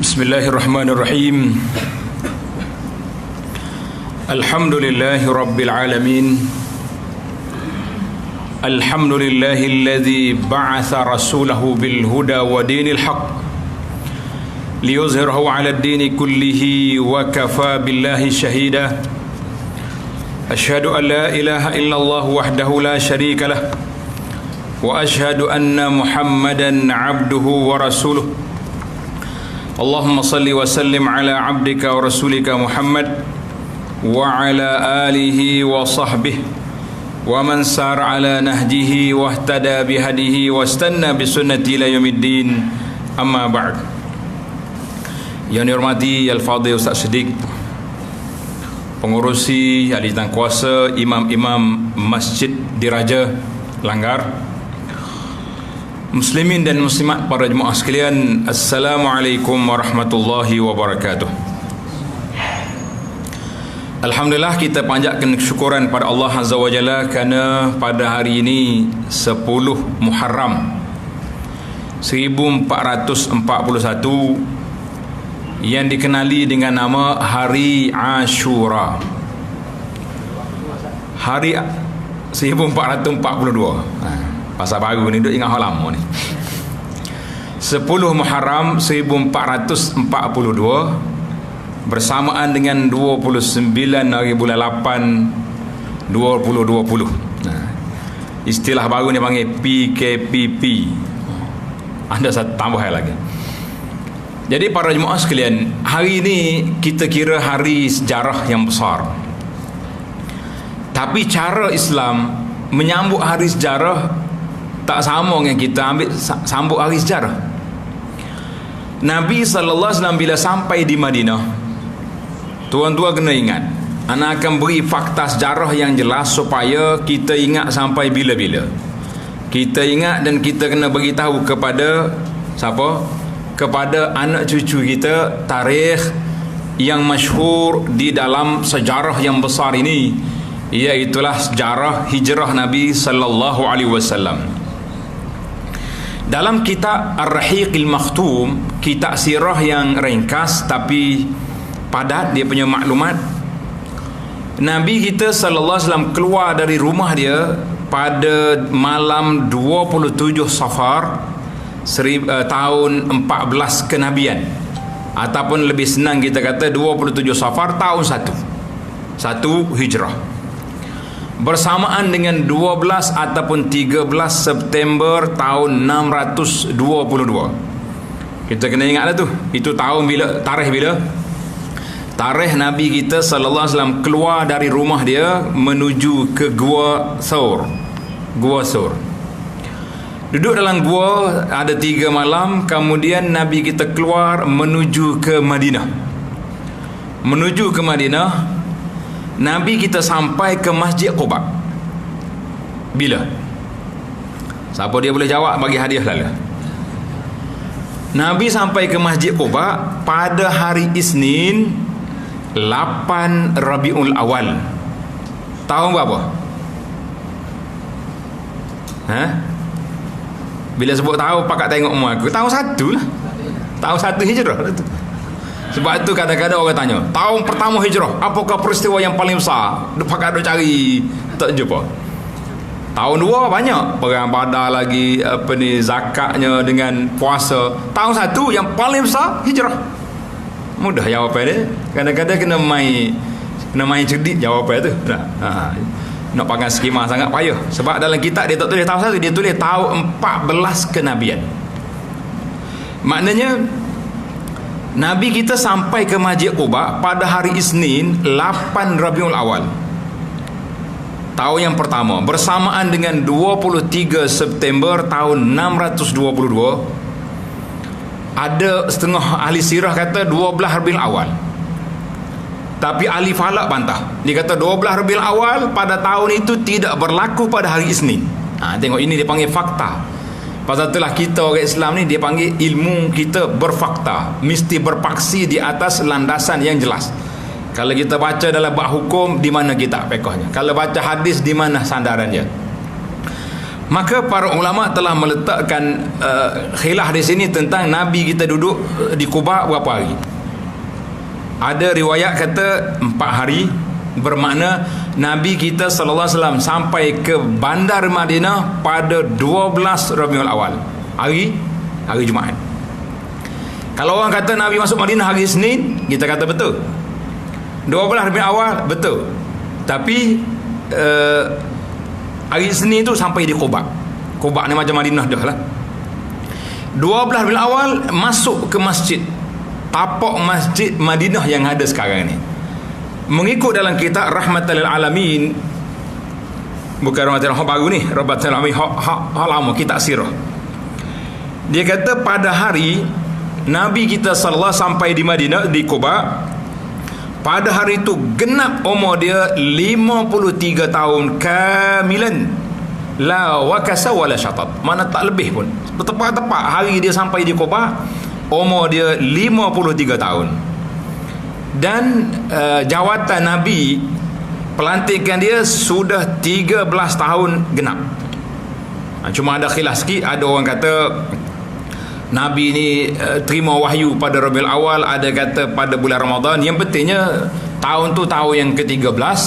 Bismillahirrahmanirrahim. Alhamdulillahi rabbil alamin. Alhamdulillahilladzi ba'atha rasulahu bil huda wa dinil haqq liyuzhirahu 'ala ad-dini kullihi wa kafa billahi shahida. Asyhadu an la ilaha illallah wahdahu la syarika lah wa asyhadu anna Muhammadan 'abduhu wa rasuluh. Allahumma salli wa sallim ala 'abdika wa rasulika Muhammad wa ala alihi wa sahbihi wa man sar ala nahjihi wa ihtada bihadihi wa istanna bisunnati ila yaumiddin. Amma ba'd. Yang dihormati Al-Fadhil Ustaz Siddiq, pengurusi, ahli tangkuasa, imam-imam Masjid Diraja Langgar, muslimin dan muslimat, para jemaah sekalian, Assalamualaikum warahmatullahi wabarakatuh. Alhamdulillah, kita panjatkan kesyukuran pada Allah Azza wa Jalla kerana pada hari ini 10 Muharram 1441 yang dikenali dengan nama Hari Ashura. Hari 1442. Pasal baru ni duk ingat hal lama ni. 10 Muharram 1442 bersamaan dengan 29 hari bulan 8 2020. Istilah baru ni panggil PKPP. Ada satu tambahan lagi. Jadi para jemaah sekalian, hari ini kita kira hari sejarah yang besar. Tapi cara Islam menyambut hari sejarah tak sama dengan kita ambil sambut hari sejarah. Nabi SAW bila sampai di Madinah, tuan-tuan kena ingat, ana akan beri fakta sejarah yang jelas supaya kita ingat sampai bila-bila. Kita ingat dan kita kena beritahu kepada siapa? Kepada anak cucu kita tarikh yang masyhur di dalam sejarah yang besar ini, iaitulah sejarah hijrah Nabi sallallahu alaihi wasallam. Dalam kitab Ar-Rahiqil Makhtum, kitab sirah yang ringkas tapi padat dia punya maklumat, Nabi kita sallallahu alaihi wasallam keluar dari rumah dia pada malam 27 Safar tahun 14 kenabian, ataupun lebih senang kita kata 27 Safar tahun 1 Hijrah, bersamaan dengan 12 ataupun 13 September tahun 622. Kita kena ingatlah tu, itu tahun bila, tarikh bila? Tarikh Nabi kita sallallahu alaihi wasallam keluar dari rumah dia menuju ke Gua Thawr. Duduk dalam gua ada 3 malam, kemudian Nabi kita keluar menuju ke Madinah. Nabi kita sampai ke Masjid Quba. Bila? Siapa dia boleh jawab, bagi hadiah lah. Nabi sampai ke Masjid Quba pada hari Isnin 8 Rabiul Awal. Tahun berapa? Bila sebut tahu pakat tengok umur aku, tahun 1 lah. Tahun 1 Hijrah. Sebab itu kadang-kadang orang tanya, tahun pertama Hijrah, apakah peristiwa yang paling besar? Pakat duk cari, tak jumpa. Tahun 2 banyak, perang Badar lagi, zakatnya dengan puasa. Tahun 1 yang paling besar Hijrah. Mudah jawapan dia. Kadang-kadang kena main cerdik jawapan tu. Nak pakai skema sangat payah. Sebab dalam kitab dia tak tulis tahun 1, dia tulis tahun 14 kenabian. Maknanya Nabi kita sampai ke Masjid Quba pada hari Isnin 8 Rabiul Awal tahun yang pertama, bersamaan dengan 23 September tahun 622. Ada setengah ahli sirah kata 12 Rabiul Awal, tapi ahli falak bantah. Dia kata 12 Rabiul Awal pada tahun itu tidak berlaku pada hari Isnin. Tengok, ini dia panggil fakta. Pasal itulah kita orang Islam ni dia panggil ilmu kita berfakta, mesti berpaksi di atas landasan yang jelas. Kalau kita baca dalam bab hukum, di mana kitab fiqhnya? Kalau baca hadis, di mana sandarannya? Maka para ulama telah meletakkan khilaf di sini tentang Nabi kita duduk di Quba berapa hari. Ada riwayat kata 4 hari, bermakna Nabi kita sallallahu alaihi wasallam sampai ke bandar Madinah pada 12 Rabiul Awal, hari Jumaat. Kalau orang kata Nabi masuk Madinah hari Isnin, kita kata betul. 12 Rabiul Awal betul. Tapi hari Isnin tu sampai di Quba. Quba ni macam Madinah dah lah. 12 Rabiul Awal masuk ke masjid, tapak masjid Madinah yang ada sekarang ni. Mengikut dalam kitab Rahmatul Alamin, bukan Rahmatul Alamin baru ni, Rahmatul Alamin hak lama, kitab sirah. Dia kata pada hari Nabi kita sallallahu sampai di Madinah, di Quba, pada hari itu genap umur dia 53 tahun kamilan, la wakasa wala syatat, mana tak lebih pun, tepat-tepat hari dia sampai di Quba, umur dia 53 tahun. Dan jawatan Nabi, pelantikan dia sudah 13 tahun genap. Cuma ada khilaf sikit. Ada orang kata Nabi ni terima wahyu pada Rabiul Awal, ada kata pada bulan Ramadan. Yang pentingnya tahun tu tahun yang ke-13,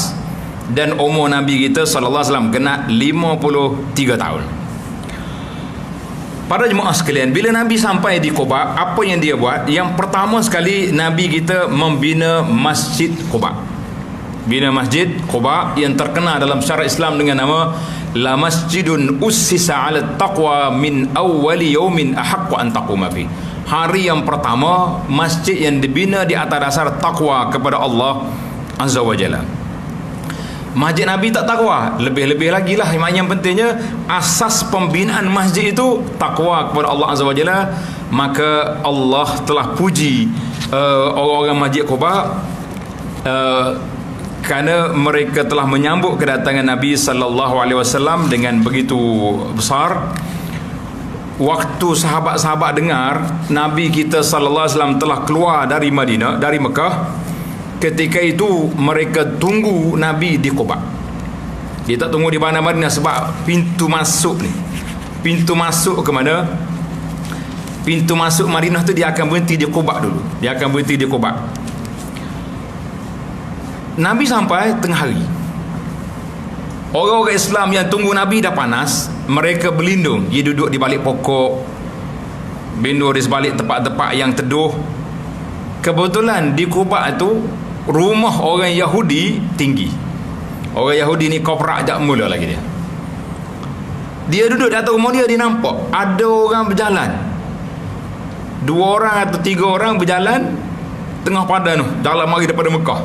dan umur Nabi kita sallallahu alaihi wasallam genap 53 tahun. Para jemaah sekalian, bila Nabi sampai di Quba, apa yang dia buat? Yang pertama sekali, Nabi kita membina Masjid Quba. Bina Masjid Quba yang terkenal dalam syariat Islam dengan nama La Masjidun Ussisa 'ala Taqwa min awwali yaumin ahaqqu an taquma fi. Hari yang pertama, masjid yang dibina di atas dasar takwa kepada Allah Azza wa Jalla. Masjid Nabi tak takwa, lebih-lebih lagi lah. Yang pentingnya asas pembinaan masjid itu takwa kepada Allah Azza wa Jalla. Maka Allah telah puji orang-orang Masjid Quba kerana mereka telah menyambut kedatangan Nabi sallallahu alaihi wasallam dengan begitu besar. Waktu sahabat-sahabat dengar Nabi kita sallallahu alaihi wasallam telah keluar dari Madinah, dari Mekah, ketika itu mereka tunggu Nabi di Quba. Dia tak tunggu di bandar Madinah sebab pintu masuk ni, pintu masuk ke mana? Pintu masuk Madinah tu dia akan berhenti di Quba dulu. Dia akan berhenti di Quba. Nabi sampai tengah hari. Orang-orang Islam yang tunggu Nabi dah panas, mereka berlindung. Dia duduk di balik pokok, berlindung di sebalik tempat-tempat yang teduh. Kebetulan di Quba tu rumah orang Yahudi tinggi. Orang Yahudi ni koprak jak mula lagi dia. Dia duduk di atas rumah dia, dia nampak ada orang berjalan. 2 orang atau 3 orang berjalan tengah padan tu, jalan mari daripada Mekah.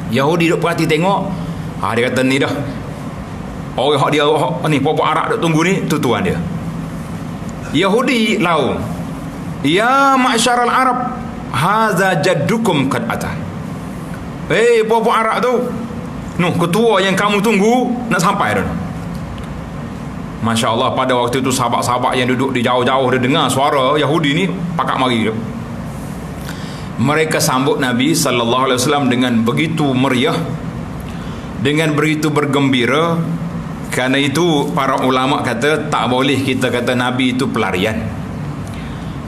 Yahudi duk perhati tengok. Dia kata ni dah orang hak dia ni popok Arab duk tunggu ni, tu tuan dia. Yahudi lau, ya ma'syaral Arab, haza jaddukum qad ata. Popok Arab tu, ketua yang kamu tunggu nak sampai dah. Masya Allah, pada waktu itu sahabat-sahabat yang duduk di jauh-jauh dia dengar suara Yahudi ni pakak mari dia. Mereka sambut Nabi sallallahu alaihi wasallam dengan begitu meriah, dengan begitu bergembira. Kerana itu para ulama kata tak boleh kita kata Nabi itu pelarian.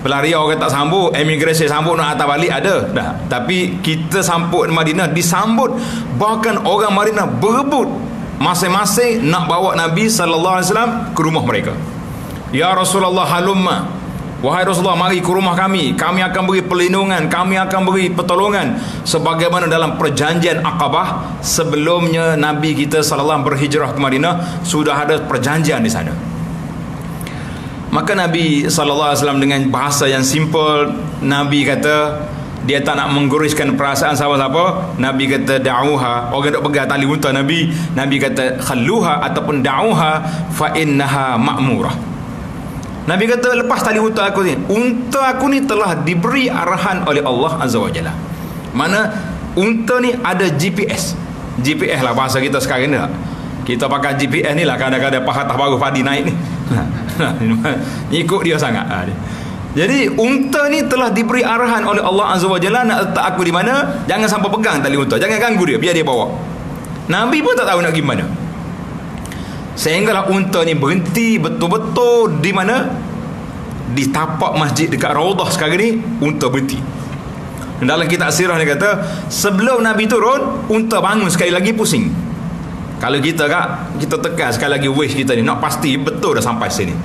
Pelarian orang tak sambut, imigrasi sambut nak hantar balik ada dah. Tapi kita sambut Madinah, disambut, bahkan orang Madinah berebut masing-masing nak bawa Nabi sallallahu alaihi wasallam ke rumah mereka. Ya Rasulullah halumma, wahai Rasulullah, mari ke rumah kami akan beri perlindungan, kami akan beri pertolongan, sebagaimana dalam perjanjian Aqabah. Sebelumnya Nabi kita sallallahu alaihi wasallam berhijrah ke Madinah, sudah ada perjanjian di sana. Maka Nabi sallallahu alaihi wasallam dengan bahasa yang simple, Nabi kata dia tak nak mengguriskan perasaan siapa-siapa. Nabi kata da'uha, orang duk pegang tali unta Nabi kata khalluha ataupun da'uha fa innaha ma'murah. Nabi kata lepas tali unta aku ni. Unta aku ni telah diberi arahan oleh Allah Azza wa Jalla. Mana unta ni ada GPS. GPS lah bahasa kita sekarang ni lah. Kita pakai GPS ni lah, kadang-kadang pahatah baru padi naik ni. Ikut dia sangat. Jadi unta ni telah diberi arahan oleh Allah Azza wa Jalla nak letak aku di mana. Jangan sampai pegang tali unta, jangan ganggu dia, biar dia bawa. Nabi pun tak tahu nak pergi mana. Sehinggalah unta ni berhenti betul-betul di mana? Di tapak masjid dekat Raudhah sekarang ni, unta berhenti. Dalam kitab sirah dia kata, sebelum Nabi turun, unta bangun sekali lagi pusing. Kalau kita kita tekan sekali lagi wish kita ni, nak pasti betul dah sampai sini.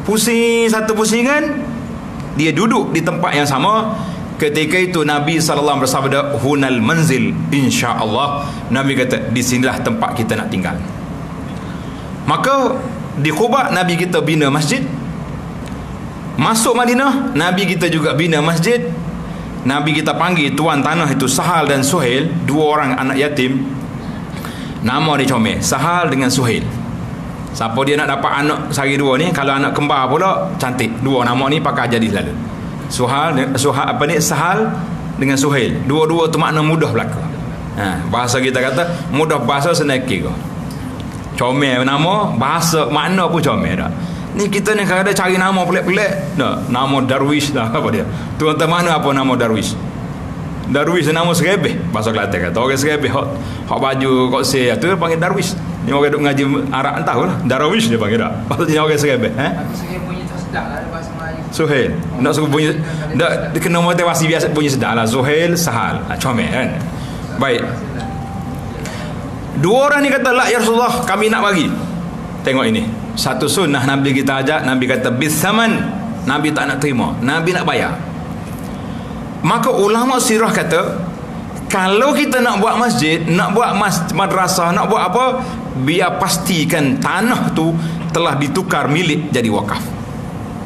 Pusing satu pusingan, dia duduk di tempat yang sama. Ketika itu Nabi SAW bersabda, hunal manzil insya-Allah. Nabi kata, di sinilah tempat kita nak tinggal. Maka di Quba Nabi kita bina masjid. Masuk Madinah Nabi kita juga bina masjid. Nabi kita panggil tuan tanah itu Sahal dan Suhail, dua orang anak yatim. Nama dia comel, Sahal dengan Suhail. Siapa dia nak dapat anak sehari dua ni, kalau anak kembar pula cantik. Dua nama ni pakai jadi selalu. Sahal dengan Suhail. Dua-dua tu makna mudah belaka. Bahasa kita kata mudah bahasa seneki kau. Comel nama, bahasa makna pun comel dah. Ni kita ni kadang cari nama pelik-pelik. Nama Darwish dah apa dia. Tuan-tuan mana apa nama Darwish? Darwish nama serebeh bahasa Kelantan kata. Orang serebeh hak baju kok saya tu panggil Darwish. Ni orang duk ngaji Arab entah lah. Darwish dia panggil dah. Maksudnya orang serebeh, Aku suka bunyi tersedak lah bahasa Melayu. Suhail. Nak suruh bunyi dia kena motivasi biasa bunyi sedap lah. Suhail, Sahal. Comel kan. Baik. Dua orang ni kata, la ya Rasulullah, kami nak bagi. Tengok ini, satu sunnah Nabi kita ajak. Nabi kata bisaman. Nabi tak nak terima, Nabi nak bayar. Maka ulama sirah kata, kalau kita nak buat masjid, nak buat madrasah, nak buat apa, biar pastikan tanah tu telah ditukar milik jadi wakaf.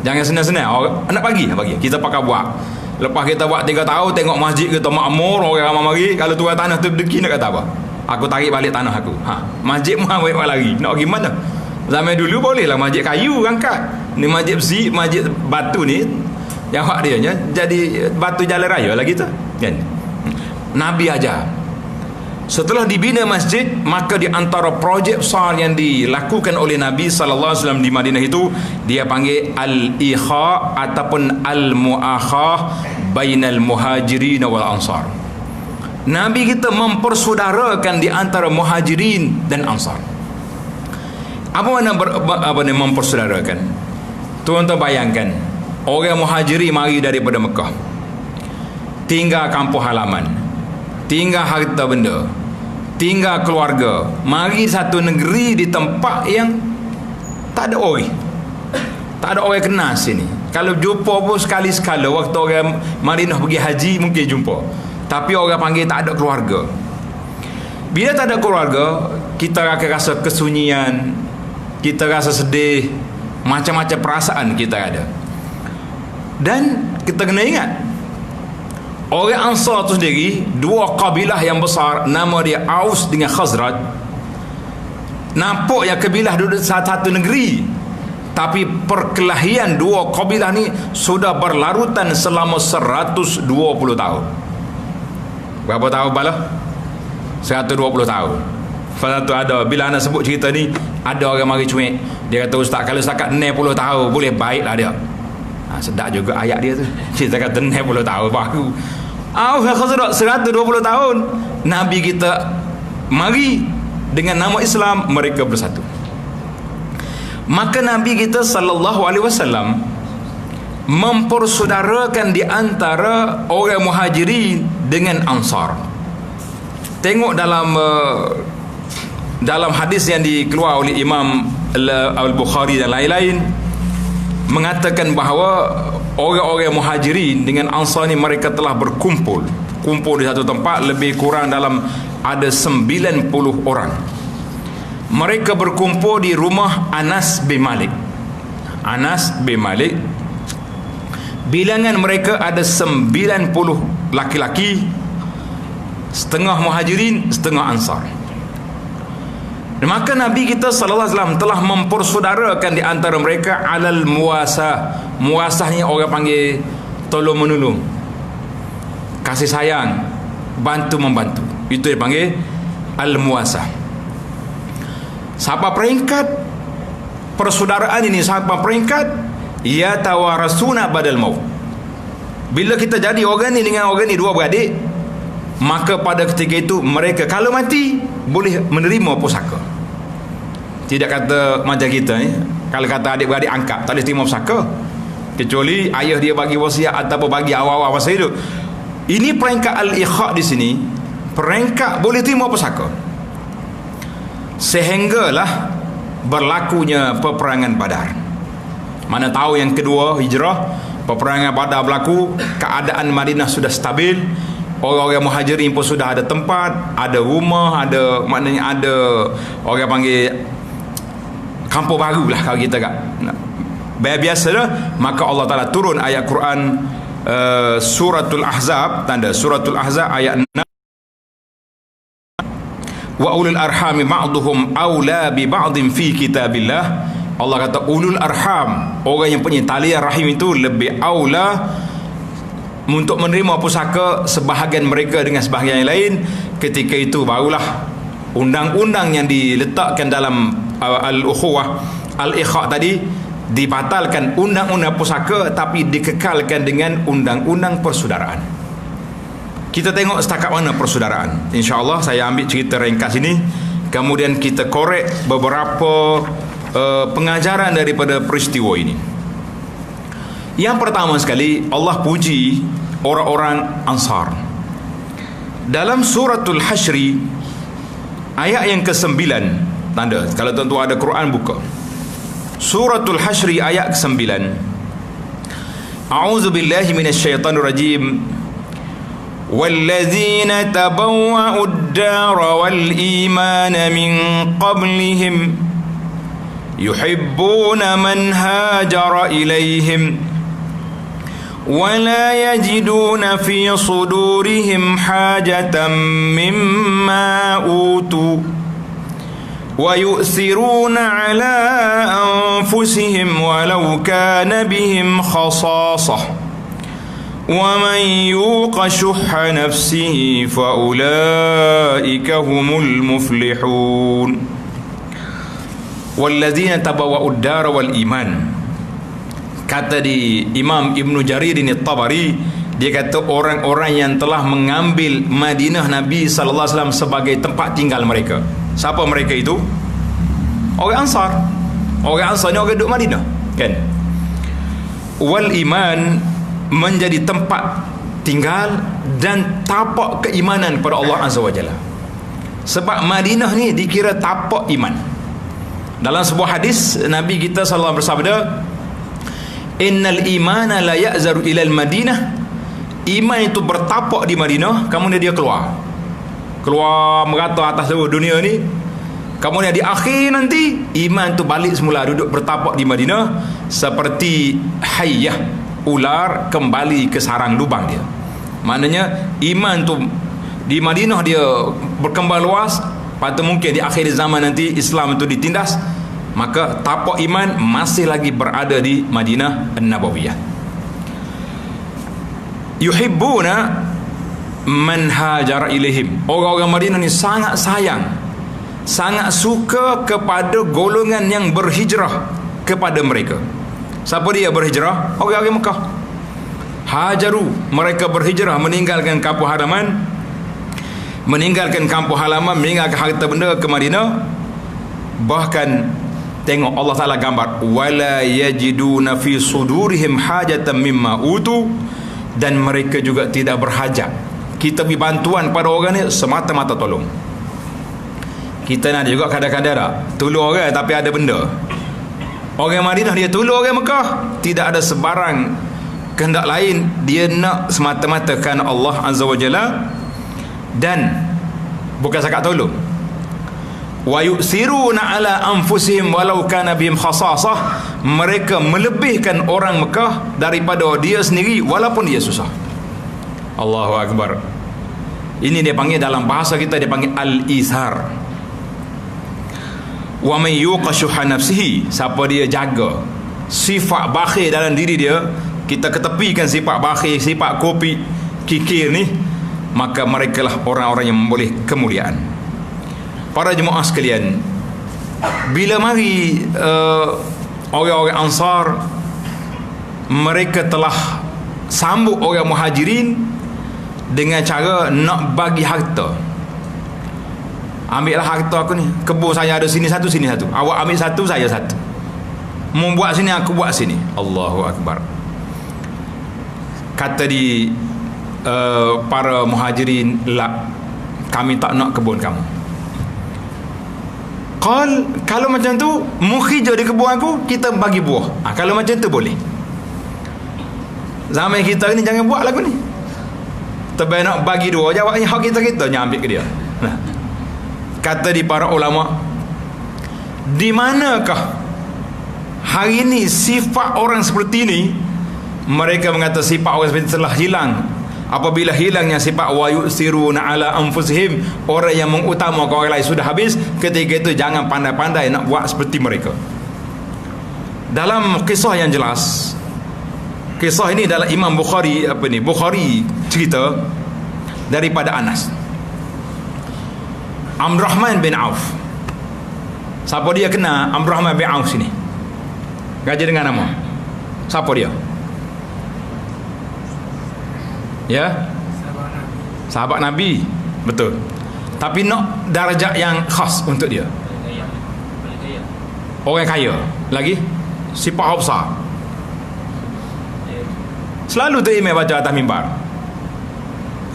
Jangan senang-senang nak bagi. Kita pakai buat. Lepas kita buat 3 tahun, tengok masjid kita makmur, orang ramai mari, kalau tuan tanah tu berdeki nak kata apa? Aku tarik balik tanah aku. Masjid Muhammad lari. Nak pergi mana? Zaman dulu bolehlah masjid kayu angkat. Ni masjid besi, masjid batu ni yang hak dia nya jadi batu jalan raya lah kita. Kan? Nabi ajar. Setelah dibina masjid, maka di antara projek besar yang dilakukan oleh Nabi sallallahu alaihi wasallam di Madinah itu, dia panggil al-ikha ataupun al-muakhah bainal muhajirin wal ansar. Nabi kita mempersaudarakan di antara muhajirin dan ansar. Apa makna mempersaudarakan? Tuan-tuan bayangkan, orang muhajirin mari daripada Mekah, tinggal kampung halaman, tinggal harta benda, tinggal keluarga, mari satu negeri di tempat yang tak ada orang, tak ada orang kenal sini. Kalau jumpa pun sekali-sekala, waktu orang Madinah pergi haji mungkin jumpa, tapi orang panggil tak ada keluarga. Bila tak ada keluarga, kita akan rasa kesunyian, kita rasa sedih, macam-macam perasaan kita ada. Dan kita kena ingat, orang Ansar tu sendiri, dua kabilah yang besar, nama dia Aus dengan Khazraj. Nampak yang kabilah duduk satu negeri, tapi perkelahian dua kabilah ni sudah berlarutan selama 120 tahun. Berapa tahun bala? 120 tahun. Pada tu ada, bila anda sebut cerita ni, ada orang mari cuik. Dia kata, ustaz, kalau setakat 60 tahun boleh baiklah dia. Sedap juga ayat dia tu. Kita kata 60 tahun baru. Khazraj 120 tahun. Nabi kita mari dengan nama Islam, mereka bersatu. Maka Nabi kita sallallahu alaihi wasallam mempersaudarakan di antara orang muhajirin dengan ansar. Tengok dalam hadis yang dikeluar oleh Imam Al-Bukhari dan lain-lain, mengatakan bahawa orang-orang muhajirin dengan ansar ni mereka telah berkumpul di satu tempat, lebih kurang dalam ada 90 orang. Mereka berkumpul di rumah Anas bin Malik. Bilangan mereka ada 90 laki-laki, setengah muhajirin, setengah ansar. Maka Nabi kita sallallahu alaihi wasallam telah mempersaudarakan di antara mereka alal muasah. Muasah ni orang panggil tolong menolong, kasih sayang, bantu membantu. Itu dia panggil al muasah. Siapa peringkat persaudaraan ini, siapa peringkat ya tawarasuna badal maut. Bila kita jadi orang ni dengan orang ni dua beradik, maka pada ketika itu mereka kalau mati boleh menerima pusaka. Tidak kata macam kita ni, kalau kata adik-beradik angkat, tak boleh terima pusaka, kecuali ayah dia bagi wasiat ataupun bagi awal-awal masa hidup. Ini peringkat al-ikha di sini, peringkat boleh terima pusaka. Sehinggalah berlakunya peperangan Badar. Mana tahu yang kedua hijrah, peperangan Badar berlaku, keadaan Madinah sudah stabil, orang-orang muhajirin pun sudah ada tempat, ada rumah, ada, maknanya ada orang panggil kampung baru lah kalau kita kat biasa dah. Maka Allah Ta'ala turun ayat Quran, suratul Ahzab, tanda suratul Ahzab ayat 6, wa ulul arhami ba'duhum awla bi ba'din fi kitabillah. Allah kata ulul arham, orang yang punya talian rahim itu lebih aula untuk menerima pusaka sebahagian mereka dengan sebahagian yang lain. Ketika itu barulah undang-undang yang diletakkan dalam al-ukhuwah al-ikha tadi dibatalkan, undang-undang pusaka, tapi dikekalkan dengan undang-undang persaudaraan. Kita tengok setakat mana persaudaraan. InsyaAllah saya ambil cerita ringkas ini, kemudian kita korek beberapa pengajaran daripada peristiwa ini. Yang pertama sekali, Allah puji orang-orang Ansar. Dalam suratul Hasyri ayat yang ke-9, tanda kalau tuan-tuan ada Quran buka suratul Hasyri ayat ke-9. A'udzu billahi minasyaitonir rajim. Walladzina tabawwa'ud dara wal imana min qablihim yuhibbuna man hajara ilaihim ولا يجدون في صدورهم حاجة مما أوتوا ويؤثرون على أنفسهم ولو كان بهم خصاصة ومن يوق شح نفسه فأولئك هم المفلحون والذين تبوأوا الدار والإيمان. Kata di Imam Ibn Jarir ini Tabari, dia kata orang-orang yang telah mengambil Madinah Nabi SAW sebagai tempat tinggal mereka. Siapa mereka itu? Orang Ansar. Orang Ansar ni orang duduk Madinah, kan? Wal iman, menjadi tempat tinggal dan tapak keimanan kepada Allah Azza wa Jalla. Sebab Madinah ni dikira tapak iman. Dalam sebuah hadis Nabi kita SAW bersabda, innal imana la ya'zaru ilal Madinah. Iman itu bertapak di Madinah, kemudian dia keluar merata atas seluruh dunia ni. Kemudian di akhir nanti iman tu balik semula duduk bertapak di Madinah, seperti hayyah, ular kembali ke sarang lubang dia. Maknanya iman tu di Madinah dia berkembang luas. Pada mungkin di akhir zaman nanti Islam itu ditindas, maka tapak iman masih lagi berada di Madinah An-Nabawiyah. Yuhibbuna man hajara ilaihim. Orang-orang Madinah ni sangat sayang, sangat suka kepada golongan yang berhijrah kepada mereka. Siapa dia berhijrah? Orang-orang Mekah. Hajaru, mereka berhijrah, meninggalkan kampung halaman, meninggalkan harta benda ke Madinah. Bahkan tengok Allah Ta'ala gambar, wala yajiduna fi sudurihim hajatan mimma utu, dan mereka juga tidak berhajat. Kita beri bantuan pada orang ni semata-mata tolong. Kita nak juga kadang-kadang tak tolong orang tapi ada benda. Orang Madinah dia tolong orang Mekah, tidak ada sebarang kehendak lain, dia nak semata-mata kerana Allah Azza wa Jalla, dan bukan sakat tolong. Wa yu'thiruna ala anfusihim walau kana bihim khasasah, mereka melebihkan orang Mekah daripada dia sendiri walaupun dia susah. Allahu Akbar. Ini dia panggil, dalam bahasa kita dia panggil al-ithar. Wa man yuqa shuha nafsihi, siapa dia jaga sifat bakhil dalam diri dia, kita ketepikan sifat bakhil, sifat kopi kikir ni, maka merekalah orang-orang yang memboleh kemuliaan. Para jemaah sekalian, bila mari orang-orang Ansar, mereka telah sambut orang Muhajirin dengan cara nak bagi harta. ambillah harta aku ni, kebun saya ada sini satu, sini satu, awak ambil satu, saya satu, mau buat sini aku buat sini. Allahu Akbar. Kata di para muhajirin, la, kami tak nak kebun kamu. Kalau macam tu mukhijah di kebun aku, kita bagi buah. Kalau macam tu boleh. Zaman kita ni jangan buat lagu ni. Terbaik nak bagi dua, jawabnya hak kita ambil ke dia. Nah, kata di para ulama, di manakah hari ini sifat orang seperti ini? Mereka mengatakan sifat orang seperti ini telah hilang. Apabila hilangnya sifat wa yusiruna ala anfusihim, orang yang mengutamakan orang lain sudah habis, ketika itu jangan pandai-pandai nak buat seperti mereka. Dalam kisah yang jelas, kisah ini dalam Imam Bukhari, Bukhari cerita daripada Anas. Abdurrahman bin Auf. Siapa dia kena Abdurrahman bin Auf sini? Gaji dengan nama. Siapa dia? Ya, sahabat Nabi, betul. Tapi nak darjat yang khas untuk dia. Orang kaya. Lagi sifat besar. Selalu tu imam baca atas mimbar.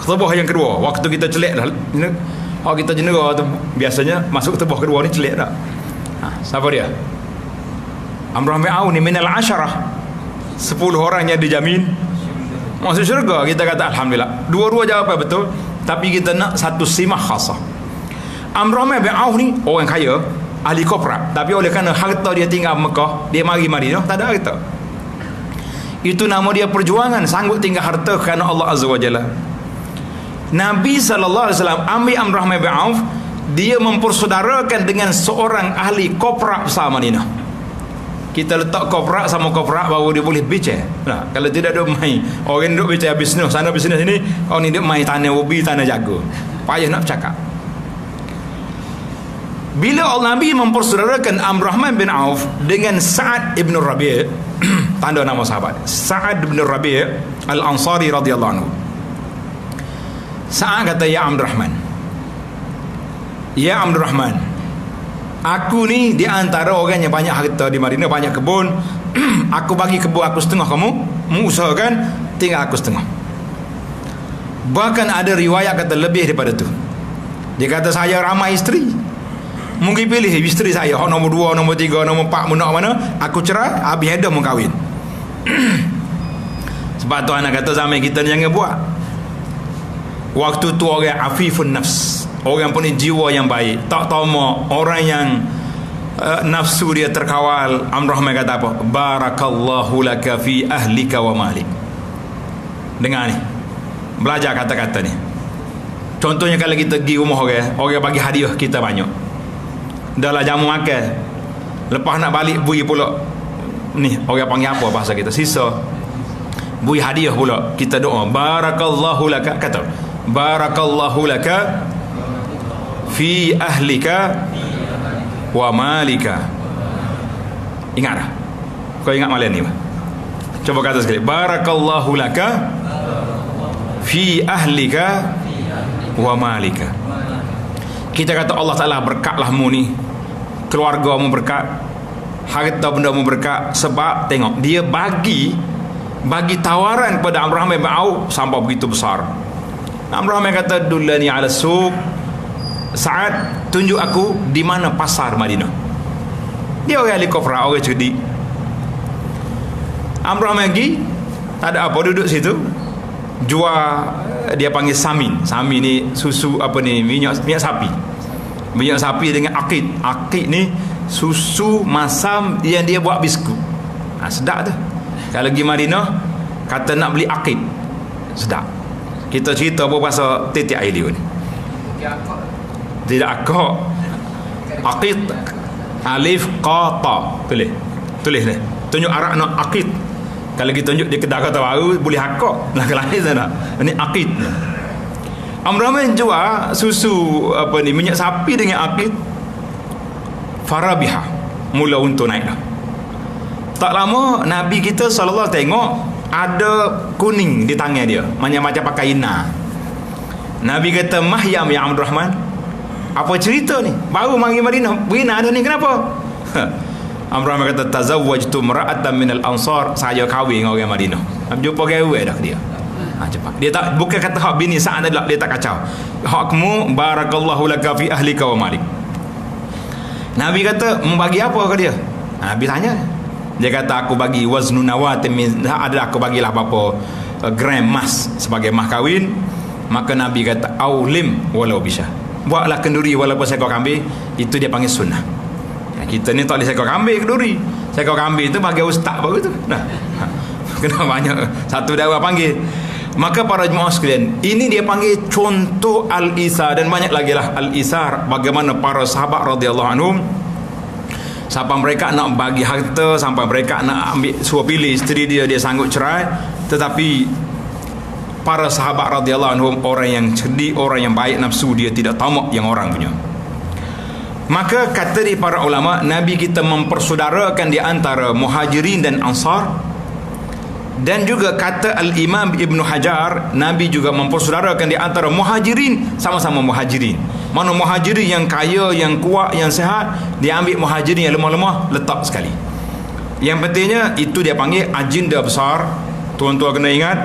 Khutbah yang kedua, waktu kita celik dah. Kalau kita jenera tu biasanya masuk khutbah kedua ni celik dah. Siapa dia? Abdurrahman bin Auf ni minal asyarah. 10 orang yang dijamin masuk syurga. Kita kata alhamdulillah. Dua-dua jawapan betul, tapi kita nak satu simah khasah. Abdurrahman bin Auf ni orang kaya, ahli korporat, tapi oleh kerana harta dia tinggal Mekah, dia mari Madinah tak ada harta. Itu nama dia perjuangan, sanggup tinggal harta kerana Allah Azza wa Jalla. Nabi SAW ambil Abdurrahman bin Auf, dia mempersaudarakan dengan seorang ahli korporat besar Madinah. Kita letak korporat sama korporat baru dia boleh bicara. Nah, kalau tidak duk main, orang duk bicara bisnes sana bisnes sini, orang ni duk main tanah ubi, tanah jaga. Payah nak bercakap. Bila Nabi mempersaudarakan Abdurrahman bin Auf dengan Sa'ad ibn Rabi', tanda nama sahabat, Sa'ad ibn Rabi' Al-Ansari radhiyallahu anhu. Sa'ad kata, ya Abdurrahman, ya Abdurrahman, aku ni di antara orang yang banyak harta di Madinah, banyak kebun. Aku bagi kebun aku setengah, kamu usahakan tinggal aku setengah. Bahkan ada riwayat kata lebih daripada tu. Dia kata saya ramai isteri, mungkin pilih isteri saya, nombor 2, nombor 3, nombor 4, nak mana, aku cerai, habis ada mau kahwin. Sebab tu anak kata zaman kita ni jangan buat. Waktu tu orang afifun nafs, orang punya jiwa yang baik, tak tamak, orang yang nafsu dia terkawal. Abdurrahman kata apa? Barakallahu laka fi ahlika wa malik. Dengar ni, belajar kata-kata ni. Contohnya kalau kita pergi rumah orang bagi hadiah kita banyak, dah lah jamu makan, lepas nak balik bui pula ni, orang panggil apa bahasa kita, sisa bui hadiah pula. Kita doa barakallahu laka, kata barakallahu laka fi ahlika wa malika. Ingat dah? Kau ingat malam ni? Coba kata sekali, barakallahu laka fi ahlika wa malika. Kita kata Allah Ta'ala berkatlah-Mu ni, keluarga-Mu berkat, harta benda-Mu berkat. Sebab tengok, dia bagi tawaran kepada Abdurrahman bin Auf sampai begitu besar. Abdurrahman kata, dullani ala suq, Sa'ad, tunjuk aku di mana pasar Madinah. Dia orang ahli korporat, orang cerdik. Abdurrahman pergi, tak ada apa, duduk situ, jual, dia panggil samin. Samin ni susu apa ni, minyak sapi. Minyak sapi dengan akid. Akid ni susu masam yang dia buat biskut. Sedap tu. Kalau pergi Madinah, kata nak beli akid, sedap. Kita cerita apa pasal titik air liur ni. Tidak akak, akid, alif qata, tulis ni, tunjuk arah nak akid. Kalau kita tunjuk di kedai kata baru boleh akak lah, lain sana. Ini akid. Abdurrahman jual susu apa ni, minyak sapi dengan akid. Farabiha, mula untuk naik dah. Tak lama Nabi kita sallallahu tengok ada kuning di tangan dia, macam pakai ina. Nabi kata, mahyam ya Abdurrahman, apa cerita ni? Baru mari Madinah, bina ada ni kenapa? Amr kata tazawwajtu mar'atan minal ansar, saya kahwin dengan orang Madinah. Jumpa gawe dah dia. Cepat. Dia tak bukan kata hak bini Sa'ad adalah dia tak kacau. Hakmu barakallahu laka fi ahlika wa malik. Nabi kata membagi apa ke dia? Nabi tanya. Dia kata aku bagi waznu nawatin ada aku bagilah berapa gram emas sebagai mah kahwin. Maka Nabi kata aulim walau bisa. Buatlah kenduri walaupun seekor kambing, itu dia panggil sunnah. Kita ni tak boleh seekor kambing kenduri. Seekor kambing tu bagi ustaz baru tu. Nah. Kena banyak satu dakwah panggil. Maka para jemaah sekalian, ini dia panggil contoh al-isar, dan banyak lagi lah al-isar, bagaimana para sahabat radhiyallahu anhum sampai mereka nak bagi harta, sampai mereka nak ambil suruh pilih isteri dia sanggup cerai, tetapi para sahabat radhiyallahu anhum orang yang cerdik, orang yang baik nafsu, dia tidak tamak yang orang punya. Maka kata di para ulama, Nabi kita mempersaudarakan di antara muhajirin dan ansar. Dan juga kata Al-Imam Ibn Hajar, Nabi juga mempersaudarakan di antara muhajirin, sama-sama muhajirin. Mana muhajirin yang kaya, yang kuat, yang sihat, dia ambil muhajirin yang lemah-lemah, letak sekali. Yang pentingnya itu dia panggil agenda besar. Tuan-tuan kena ingat,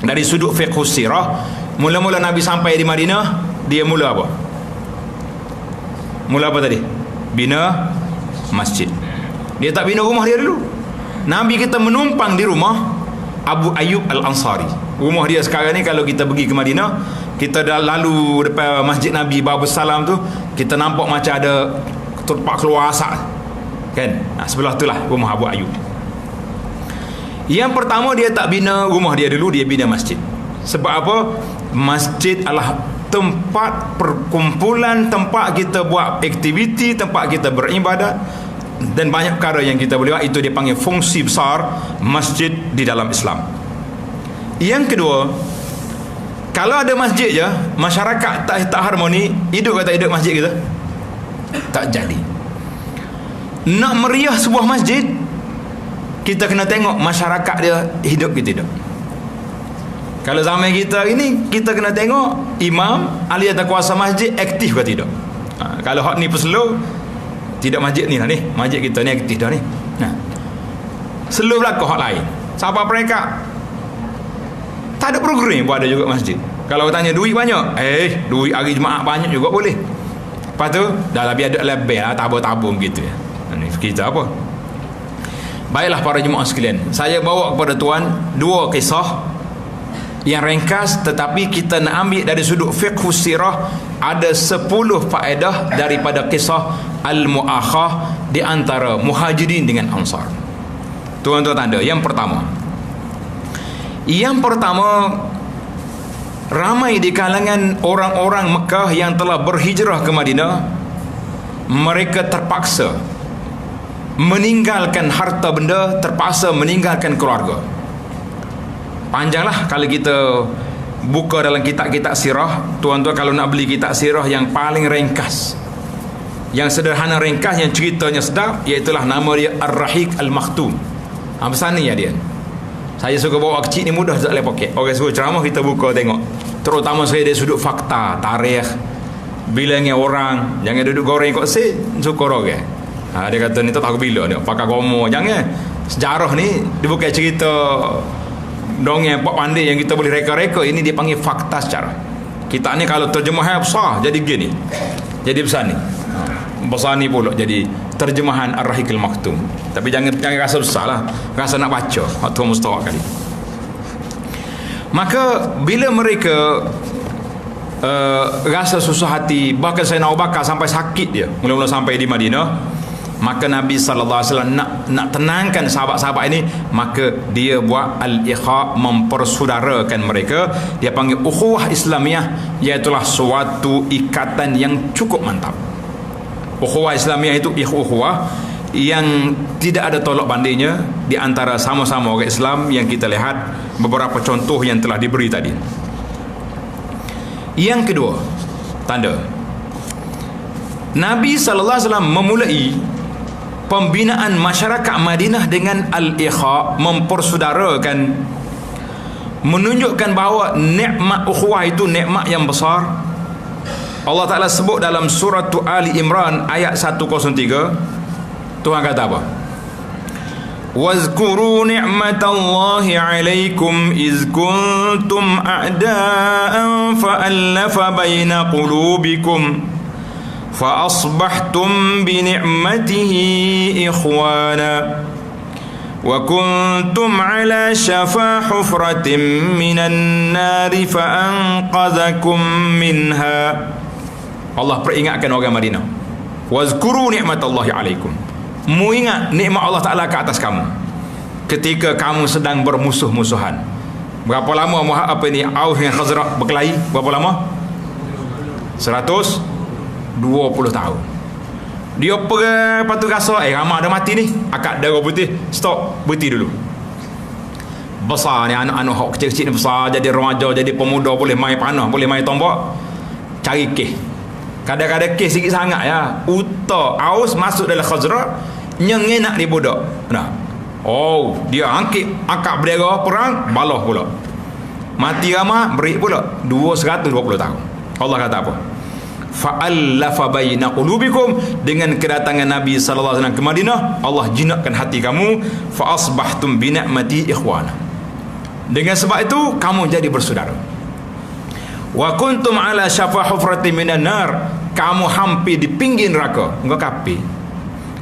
dari sudut fiqh sirah, mula-mula Nabi sampai di Madinah, dia mula apa? Mula apa tadi? Bina masjid. Dia tak bina rumah dia dulu. Nabi kita menumpang di rumah Abu Ayyub Al-Ansari. Rumah dia sekarang ni, kalau kita pergi ke Madinah, kita dah lalu depan masjid Nabi Babus Salam tu, kita nampak macam ada tempat keluar asap kan. Sebelah tu lah rumah Abu Ayyub. Yang pertama, dia tak bina rumah dia dulu, dia bina masjid. Sebab apa? Masjid adalah tempat perkumpulan, tempat kita buat aktiviti, tempat kita beribadat, dan banyak perkara yang kita boleh buat. Itu dia panggil fungsi besar masjid di dalam Islam. Yang kedua, kalau ada masjid je, masyarakat tak harmoni, hidup kata hidup masjid kita tak jadi. Nak meriah sebuah masjid, kita kena tengok masyarakat dia hidup ke tidak. Kalau zaman kita ini, kita kena tengok imam, ahli atau kuasa masjid aktif ke tidak. Kalau hak ni peselu, tidak masjid ni lah ni, masjid kita ni aktif dah ni. Seluruh belakang hak lain. Siapa mereka? Tak ada program buat ada juga masjid. Kalau tanya duit banyak, duit hari Jumaat banyak juga boleh. Lepas tu dah lebih ada lebih lah, tabung-tabung gitu ya. Ni kita apa? Baiklah para jemaah sekalian, saya bawa kepada tuan dua kisah yang ringkas, tetapi kita nak ambil dari sudut fiqh sirah. Ada 10 faedah daripada kisah al-mu'akhah di antara muhajirin dengan ansar. Tuan-tuan tanda, yang pertama, ramai di kalangan orang-orang Mekah yang telah berhijrah ke Madinah, mereka terpaksa meninggalkan harta benda, terpaksa meninggalkan keluarga. Panjanglah kalau kita buka dalam kitab-kitab sirah. Tuan-tuan kalau nak beli kitab sirah yang paling ringkas, yang sederhana ringkas, yang ceritanya sedap, iaitulah nama dia Ar-Rahiq Al-Makhtum. Besar ni ya dia. Saya suka bawa kecil ni, mudah tak boleh poket. Orang suruh ceramah, kita buka tengok. Terutama saya dari sudut fakta, tarikh, bilangnya orang. Jangan duduk goreng kot syukur orang. Dia kata ni tak tahu bila ni pakai gomo. Jangan. Sejarah ni dia bukan cerita dongeng pak pandai yang kita boleh reka-reka. Ini dia panggil fakta sejarah. Kita ni kalau terjemahan besar jadi gini, jadi besar ni, besar ni pula jadi terjemahan Ar-Rahiq Al-Makhtum. Tapi jangan rasa besar lah, rasa nak baca waktu mustawak kali. Maka bila mereka rasa susah hati, bahkan Sayyidina Abu Bakar sampai sakit dia mula-mula sampai di Madinah, maka Nabi SAW nak tenangkan sahabat-sahabat ini, maka dia buat al-ikha, mempersaudarakan mereka. Dia panggil ukhuwah Islamiyah, iaitulah suatu ikatan yang cukup mantap. Ukhuwah Islamiyah itu ukhuwah yang tidak ada tolak bandingnya di antara sama-sama orang Islam, yang kita lihat beberapa contoh yang telah diberi tadi. Yang kedua, tanda Nabi SAW memulai pembinaan masyarakat Madinah dengan al-ikha, mempersaudarakan, menunjukkan bahawa nikmat ukhuwah itu nikmat yang besar. Allah Ta'ala sebut dalam surah Ali Imran ayat 103. Tuhan kata apa? Wazkuru ni'matallahi alaikum iz kuntum a'da'an fa'allafa baina qulubikum fa asbahtum bi ni'matihi ikhwana wa kuntum ala syafa hufratin minan nari fa anqadhakum minha. Allah peringatkan orang Madinah, wazkuru ni'matallahi alaikum, mu ingat nikmat Allah Ta'ala ke atas kamu ketika kamu sedang bermusuh-musuhan. Berapa lama apa ni Aus dengan Khazraj berkelahi? Berapa lama? 120 tahun. Dia pergi patu rasa ramah dah mati ni, akak darah putih, stop, berhenti dulu. Besar ni anak-anak hok kecil-kecil ni besar, jadi remaja, jadi pemuda, boleh main panah, boleh main tombak, cari kes. Kadang-kadang kes sikit sangat ya. Uta Aus masuk dalam Khazraj, nyengenak di budak. Nah. Oh, dia angkit akak berdera perang, balah pula. Mati ramah, berik pula 220 tahun. Allah kata apa? Fa'allafa baina qulubikum, dengan kedatangan Nabi sallallahu alaihi wasallam ke Madinah, Allah jinakkan hati kamu, fa asbahtum bi ni'mati ikhwana. Dengan sebab itu kamu jadi bersaudara. Wa kuntum ala syafa hufratin minan nar, kamu hampir di pinggir neraka, engkau kafir.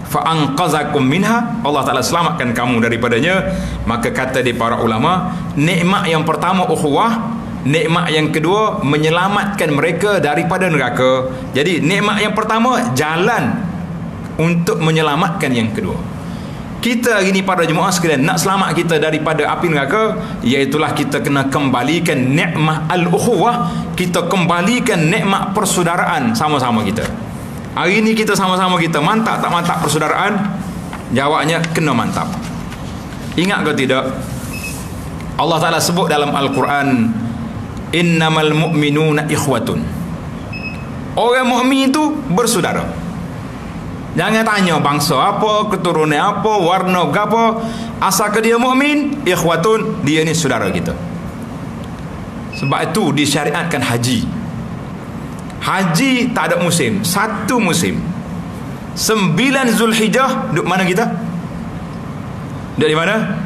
Fa anqazakum minha, Allah Taala selamatkan kamu daripadanya. Maka kata di para ulama, nikmat yang pertama ukhuwah, nikmat yang kedua menyelamatkan mereka daripada neraka. Jadi nikmat yang pertama jalan untuk menyelamatkan yang kedua. Kita hari ni para jemaah sekalian, nak selamat kita daripada api neraka, iaitulah kita kena kembalikan nikmat al-ukhuwah, kita kembalikan nikmat persaudaraan sama-sama kita. Hari ni kita sama-sama kita mantap tak mantap persaudaraan? Jawabnya kena mantap. Ingat ke tidak? Allah Ta'ala sebut dalam Al-Quran, innamal mu'minuna ikhwatun. Orang mukmin itu bersaudara. Jangan tanya bangsa apa, keturunan apa, warna apa, asal ke dia mukmin, ikhwatun, dia ni saudara kita. Sebab itu disyariatkan haji. Haji tak ada musim, satu musim. 9 Zulhijjah, duduk mana kita? Duduk di mana?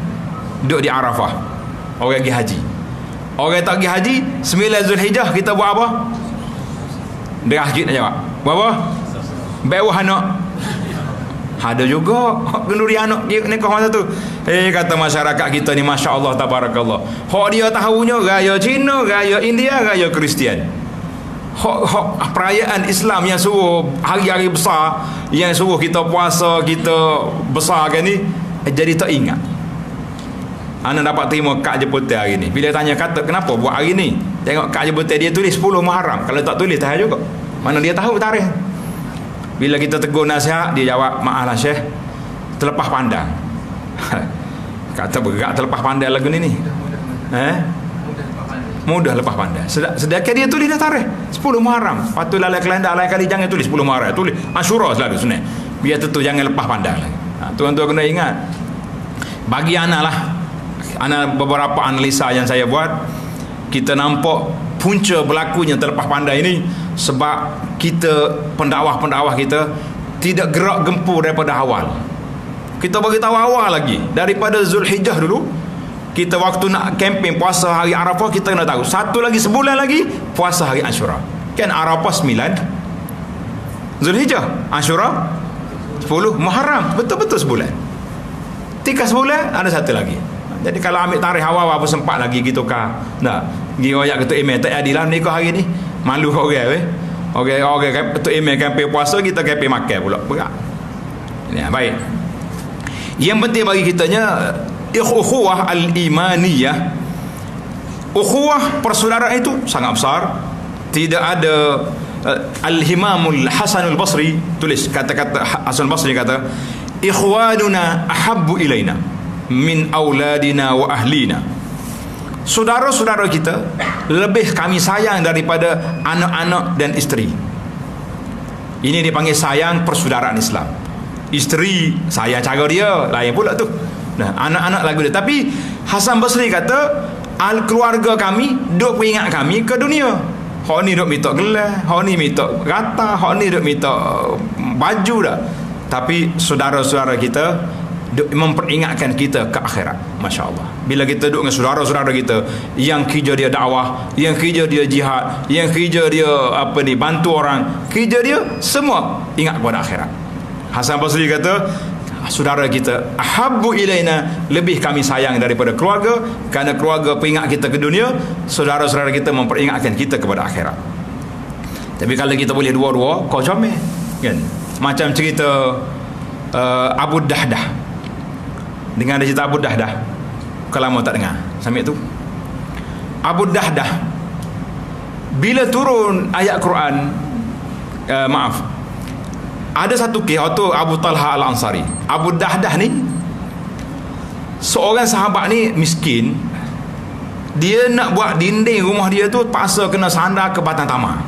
Duduk di Arafah. Orang pergi haji. Orang tak pergi haji, 9 Zulhijjah kita buat apa? Derah sikit nak jawab. Buat apa? Bewah anak. Ada juga kenduri anak nikah masa tu. Kata masyarakat kita ni, Masya Allah, tabarakallah, hak dia tahunya gaya Cina, gaya India, gaya Kristian. Hak perayaan Islam yang suruh hari-hari besar, yang suruh kita puasa, kita besarkan ni, jadi tak ingat. Anak dapat terima kad jemputan hari ni. Bila tanya kata kenapa buat hari ni, tengok kad jemputan dia tulis 10 Muharram. Kalau tak tulis tak juga. Mana dia tahu tarikh. Bila kita tegur nasihat, dia jawab, maaflah Syekh, terlepas pandang. Kata berat terlepas pandang lagu ni. Mudah lepas pandang. Sedangkan dia tulis dah tarikh 10 Muharram. Patut lalai kelanda lain kali jangan tulis 10 Muharram, tulis Asyura selalu sunat. Biar tentu jangan lepas pandang lagi. Tuan-tuan kena ingat. Bagi anak lah, anak beberapa analisa yang saya buat, kita nampak punca berlakunya terlepas pandai ini sebab kita, pendakwah-pendakwah kita tidak gerak gempur daripada awal. Kita bagi tahu awal lagi, daripada Zulhijjah dulu. Kita waktu nak kempen puasa hari Arafah, kita kena tahu satu lagi, sebulan lagi puasa hari Asyura. Kan Arafah 9 Zulhijjah, Asyura 10 Muharram, betul-betul sebulan. Tiga sebulan ada satu lagi. Jadi kalau ambil tarikh awal apa sempat lagi gitu kah? Nah, pergi royak ketua email tak adilah nikah hari ni. Malu orang Orang ketua email kempen puasa, kita kempen makan pula. Berat. Ya, baik. Yang penting bagi kitanya ukhuwah al-imaniyah. Ukhuwah persaudaraan itu sangat besar. Tidak ada Al-Imamul Hasanul Basri tulis kata-kata Hasan Basri kata, ikhwanuna ahabbu ilaina min auladina wa ahlina. Saudara-saudara kita lebih kami sayang daripada anak-anak dan isteri. Ini dipanggil sayang persaudaraan Islam. Isteri sayang cara dia lain pula tu. Nah, anak-anak lagu dia. Tapi Hasan Basri kata, keluarga kami duk peringat kami ke dunia. Hak ni duk minta gelas, hak ni minta rata, hak ni duk minta baju dah. Tapi saudara-saudara kita duk memperingatkan kita ke akhirat. Masya-Allah. Bila kita duduk dengan saudara-saudara kita yang kerja dia dakwah, yang kerja dia jihad, yang kerja dia bantu orang, kerja dia semua ingat kepada akhirat. Hasan Basri kata, saudara kita ahabbu ilaina, lebih kami sayang daripada keluarga, kerana keluarga peringat kita ke dunia, saudara-saudara kita memperingatkan kita kepada akhirat. Tapi kalau kita boleh dua-dua, kau comel kan. Macam cerita Abu Dahdah. Dengar ada cerita Abu Dahdah? Kalau lama tak dengar sampai tu. Abu Dahdah bila turun ayat Quran, ada satu kisah tu Abu Talha Al-Ansari. Abu Dahdah ni seorang sahabat ni miskin. Dia nak buat dinding rumah dia tu paksa kena sandar ke batang tamar.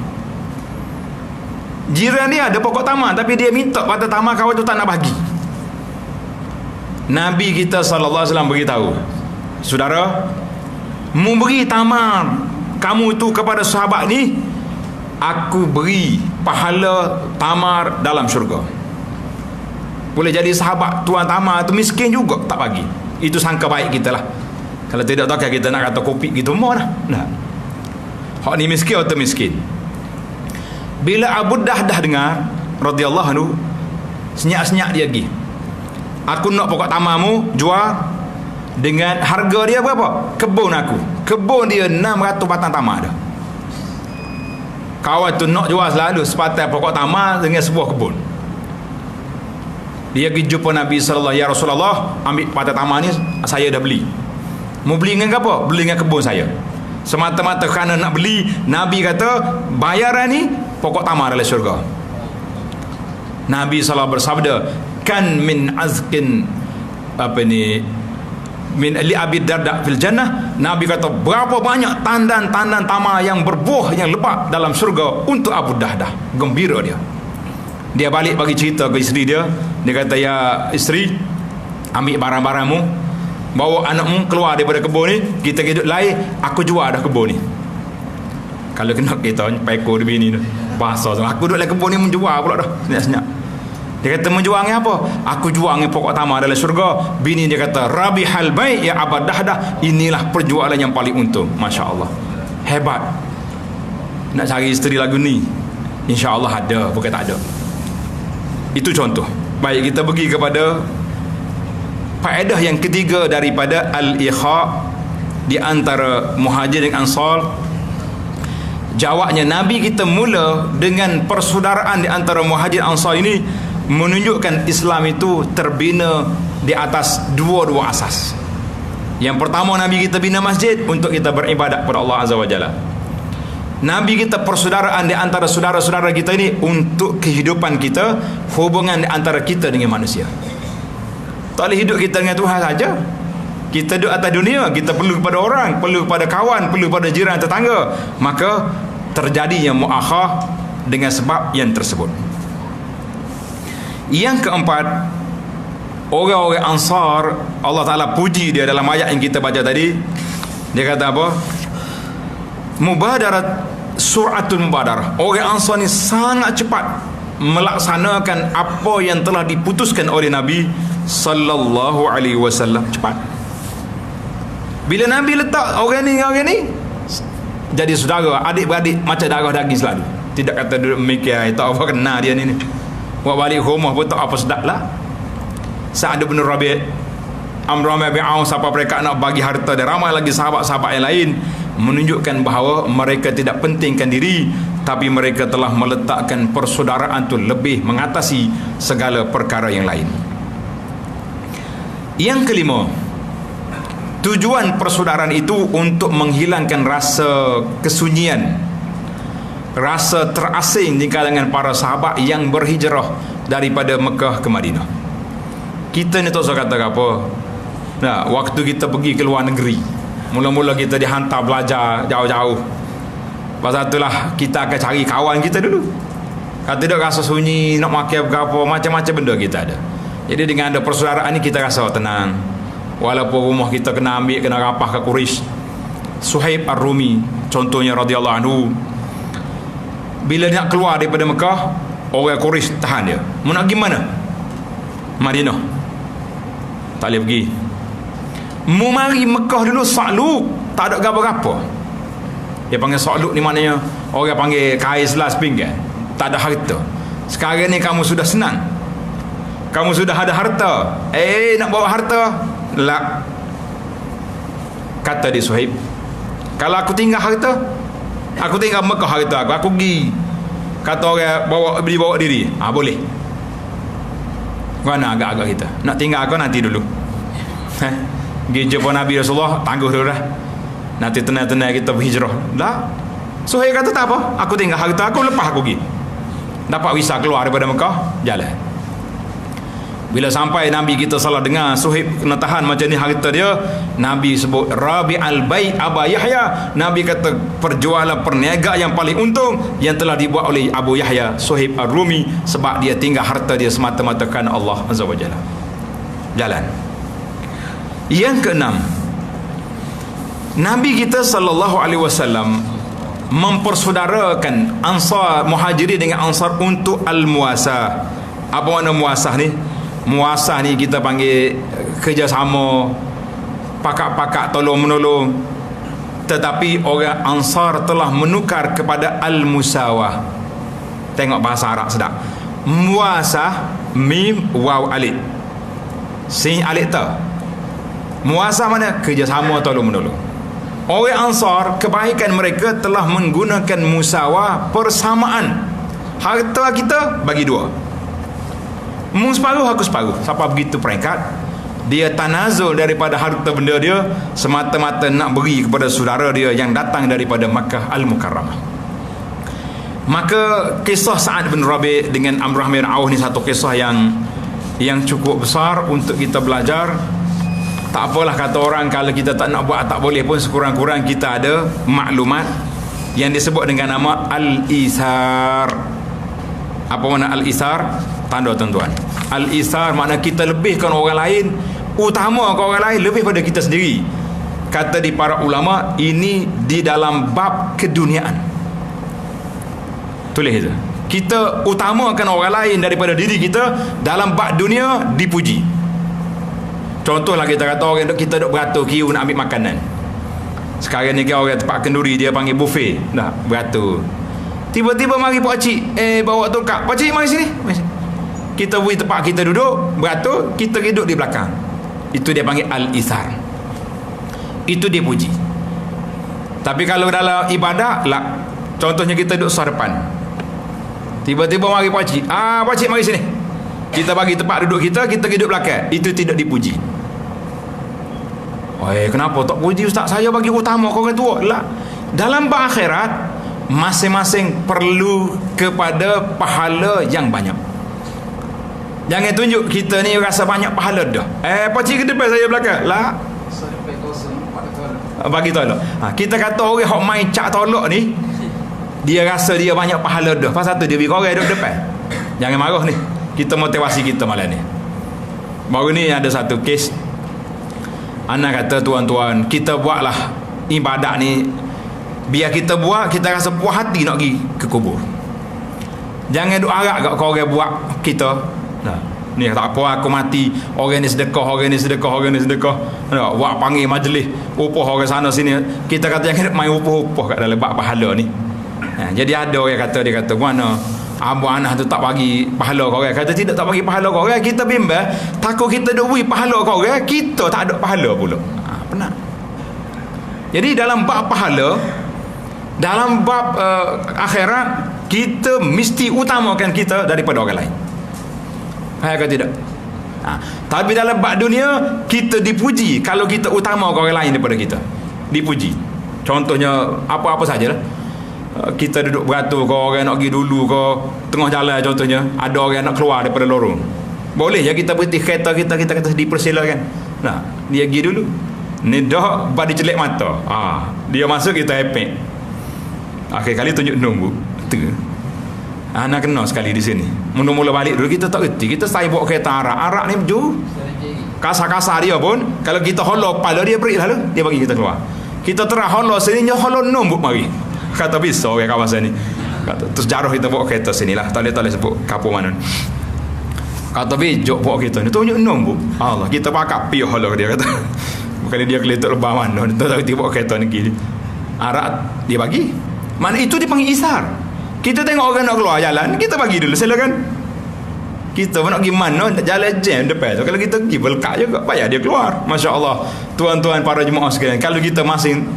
Jiran dia ada pokok tamar, tapi dia minta batang tamar, kawan tu tak nak bagi. Nabi kita sallallahu alaihi wasallam beritahu, saudara, mu beri tamar kamu tu kepada sahabat ni, aku beri pahala tamar dalam syurga. Boleh jadi sahabat tuan tamar tu miskin juga tak bagi. Itu sangka baik kita lah. Kalau tidak tahu kita nak kata kopi gitu mau dah. Nah. Hak ni miskin atau miskin. Bila Abu Dahdah dengar radhiyallahu anhu, senyap-senyap dia pergi. Aku nak pokok tamarmu jual dengan harga dia berapa? Kebun aku. Kebun dia 600 batang tamar dah. Kawan tu nak jual selalu sepatah pokok tamar dengan sebuah kebun. Dia pergi jumpa Nabi sallallahu, ya Rasulullah, ambil batang tamar ni saya dah beli. Mau beli dengan apa? Beli dengan kebun saya. Semata-mata kerana nak beli, Nabi kata bayaran ni pokok tamar dalam syurga. Nabi sallallahu bersabda, kan min azkin min li Abi Darda fil jannah. Nabi kata berapa banyak tandan-tandan tamar yang berbuah yang lebat dalam syurga untuk Abu Dahdah. Gembira dia. Dia balik bagi cerita ke isteri dia. Dia kata, ya isteri, ambil barang-barangmu, bawa anakmu keluar daripada kebun ni, kita hidup lain, aku jual dah kebun ni. Kalau kena kita peko dia bini tu bahasa, aku duduk dalam kebun ni menjual pula dah senyap-senyap. Dia kata menjual dengan apa? Aku jual dengan pokok tamar dalam syurga. Bini dia kata rabihal bai' ya Abu Dahdah, inilah perjualan yang paling untung. Masya Allah, hebat. Nak cari isteri lagu ni insya-Allah ada, bukan tak ada. Itu contoh. Baik, kita pergi kepada faedah yang ketiga daripada al-ikha di antara Muhajirin Ansar. Jawabnya Nabi kita mula dengan persaudaraan di antara Muhajir Ansar ini, menunjukkan Islam itu terbina di atas dua-dua asas. Yang pertama, Nabi kita bina masjid untuk kita beribadat kepada Allah Azza wa Jalla. Nabi kita persaudaraan di antara saudara-saudara kita ini untuk kehidupan kita, hubungan di antara kita dengan manusia. Tak boleh hidup kita dengan Tuhan saja. Kita hidup atas dunia, kita perlu kepada orang, perlu kepada kawan, perlu kepada jiran tetangga. Maka terjadinya muakhah dengan sebab yang tersebut. Yang keempat, orang-orang Ansar, Allah Ta'ala puji dia dalam ayat yang kita baca tadi. Dia kata apa? Mubadarat, suratul mubadarah. Orang Ansar ni sangat cepat melaksanakan apa yang telah diputuskan oleh Nabi sallallahu alaihi wasallam. Cepat. Bila Nabi letak orang ni jadi saudara, adik-beradik macam darah daging selalu. Tidak kata duduk memikir tak apa kena dia ni. Buat balik rumah pun tak apa sedap lah. Sa'ad bin Rabi', Amr bin Auf, siapa mereka nak bagi harta, dan ramai lagi sahabat-sahabat yang lain, menunjukkan bahawa mereka tidak pentingkan diri, tapi mereka telah meletakkan persaudaraan itu lebih mengatasi segala perkara yang lain. Yang kelima, tujuan persaudaraan itu untuk menghilangkan rasa kesunyian, rasa terasing di kalangan para sahabat yang berhijrah daripada Mekah ke Madinah. Kita ni tak usah kata apa. Nah, waktu kita pergi ke luar negeri, mula-mula kita dihantar belajar jauh-jauh. Pasal itulah kita akan cari kawan kita dulu. Kalau tidak rasa sunyi, nak makan berapa, macam-macam benda kita ada. Jadi dengan ada persaudaraan ni kita rasa tenang. Walaupun rumah kita kena ambil, kena rapah ke Quraisy. Suhaib Ar-Rumi contohnya radhiyallahu anhu, bila dia nak keluar daripada Mekah, orang Quraisy tahan dia. Mau nak pergi mana? Madinah. Tak boleh pergi. Mu mari Mekah dulu Sa'luk, tak ada apa-apa. Dia panggil Sa'luk ni maknanya orang panggil kain selas pinggan, tak ada harta. Sekarang ni kamu sudah senang, kamu sudah ada harta, nak bawa harta lah. Kata dia Suhaib, kalau aku tinggal harta, aku tinggal Mekah harta aku pergi, kata orang bawa diri, boleh. Mana agak-agak kita nak tinggal aku nanti dulu. Pergi jumpa Nabi Rasulullah, tangguh dulu dah, nanti tenang-tenang kita berhijrah dah. Suhaib kata tak apa, aku tinggal harta aku, lepas aku pergi. Dapat visa keluar daripada Mekah, jalan. Bila sampai Nabi kita salah dengar Suhaib kena tahan macam ni harta dia, Nabi sebut Rabi al-Bai' Aba Yahya. Nabi kata perjualan perniaga yang paling untung yang telah dibuat oleh Abu Yahya Suhaib Ar-Rumi, sebab dia tinggal harta dia semata-mata kerana Allah Azza wa Jalla. Jalan. Yang keenam, Nabi kita sallallahu alaihi wasallam mempersaudarakan Ansar Muhajirin dengan Ansar untuk al-muasah. Apa makna muasah ni? Muasah ni kita panggil kerjasama, pakak-pakak tolong-menolong. Tetapi orang Ansar telah menukar kepada al-musawah. Tengok bahasa Arab sedap. Muasah, mim, waw, alif, sin, alif, ta. Muasah mana? Kerjasama, tolong-menolong. Orang Ansar, kebaikan mereka telah menggunakan musawah, persamaan. Harta kita bagi dua, mu separuh, aku separuh. Siapa begitu peringkat, dia tanazul daripada harta benda dia semata-mata nak beri kepada saudara dia yang datang daripada Makkah Al-Mukarramah. Maka kisah Sa'ad bin Rabi' dengan Amr bin Auf ni satu kisah yang cukup besar untuk kita belajar. Tak apalah kata orang, kalau kita tak nak buat tak boleh pun, sekurang-kurang kita ada maklumat yang disebut dengan nama al-isar. Apa makna al-isar? Tanda tuan-tuan, al-isar makna kita lebihkan orang lain, utamakan orang lain lebih pada kita sendiri. Kata di para ulama, ini di dalam bab keduniaan. Tulis itu, kita utamakan orang lain daripada diri kita dalam bab dunia, dipuji. Contohlah kita kata orang kita duk beratur kiu nak ambil makanan. Sekarang ni kan orang tempat kenduri dia panggil buffet, dah beratur. Tiba-tiba mari pak cik, bawa tongkat, pak cik mari sini, mari sini. Kita beri tempat kita duduk beratur, kita duduk di belakang. Itu dia panggil al-isar. Itu dia puji. Tapi kalau dalam ibadah lah, contohnya kita duduk sah depan, tiba-tiba mari pak cik, pak cik mari sini, kita bagi tempat duduk kita duduk belakang. Itu tidak dipuji. Kenapa tak puji ustaz? Saya bagi utama kau orang tua lah. Dalam bab akhirat, masing-masing perlu kepada pahala yang banyak. Jangan tunjuk kita ni rasa banyak pahala dah. Pak cik ke depan, saya belakang lah, bagi tolak. Kita kata orang hok main cak tolak ni, dia rasa dia banyak pahala dah, pasal tu dia bagi orang duduk depan. Jangan marah ni, kita motivasi kita malam ni. Baru ni ada satu kes, anak kata, tuan-tuan, kita buatlah ibadat ni, biar kita buat, kita rasa puas hati nak pergi ke kubur. Jangan duk harap kau orang buat kita. Ni tak apa aku mati, orang ni sedekah, orang ni sedekah, orang ni sedekah. Buat panggil majlis, upah orang sana sini. Kita kata jangan main upah-upah kat dalam bab pahala ni. Jadi ada orang kata, dia kata mana abu anak tu tak bagi pahala kau orang. Kata tidak, tak bagi pahala kau orang. Kita bimbang takut kita duk beri pahala kau orang, kita tak ada pahala pula. Penat. Jadi dalam bab pahala, dalam bab akhirat, kita mesti utamakan kita daripada orang lain. Faham ke tidak? Tapi dalam bab dunia, kita dipuji kalau kita utama orang lain daripada kita. Dipuji. Contohnya apa-apa sajalah. Kita duduk beratur, kau orang nak pergi dulu, kau tengah jalan contohnya, ada orang nak keluar daripada lorong, boleh je kita berhenti kereta kita kata dipersilakan. Nah, dia pergi dulu. Ni dah badi celek mata. Dia masuk, kita happy. Akhir kali tunjuk nunggu. Tu. Nak kena sekali di sini. Mula-mula balik dulu kita tak reti. Kita saya bawa kereta arak ni ju. Kasar-kasar dia pun, kalau kita hollow kepala dia break lalu, dia bagi kita keluar. Kita terah hollow sini, hollow nombok mari. Kata bisa orang kawasan ni. Kata terus jaruh kita bawa kereta sinilah. Tak boleh sebut kapur mana. Kata bejok bawa kereta ni tunjuk nom bu. Allah kita pakak piuh lah dia kata. Bukan dia keletak lebah mana. Tak bawa kereta negeri. Arak dia bagi. Mana itu dipanggil isar. Kita tengok orang nak keluar jalan, kita bagi dulu silakan. Kita pun nak pergi mana, jalan jam depan tu. Kalau kita pergi belkak juga, payah dia keluar. Masya Allah. Tuan-tuan para jemaah sekalian, kalau kita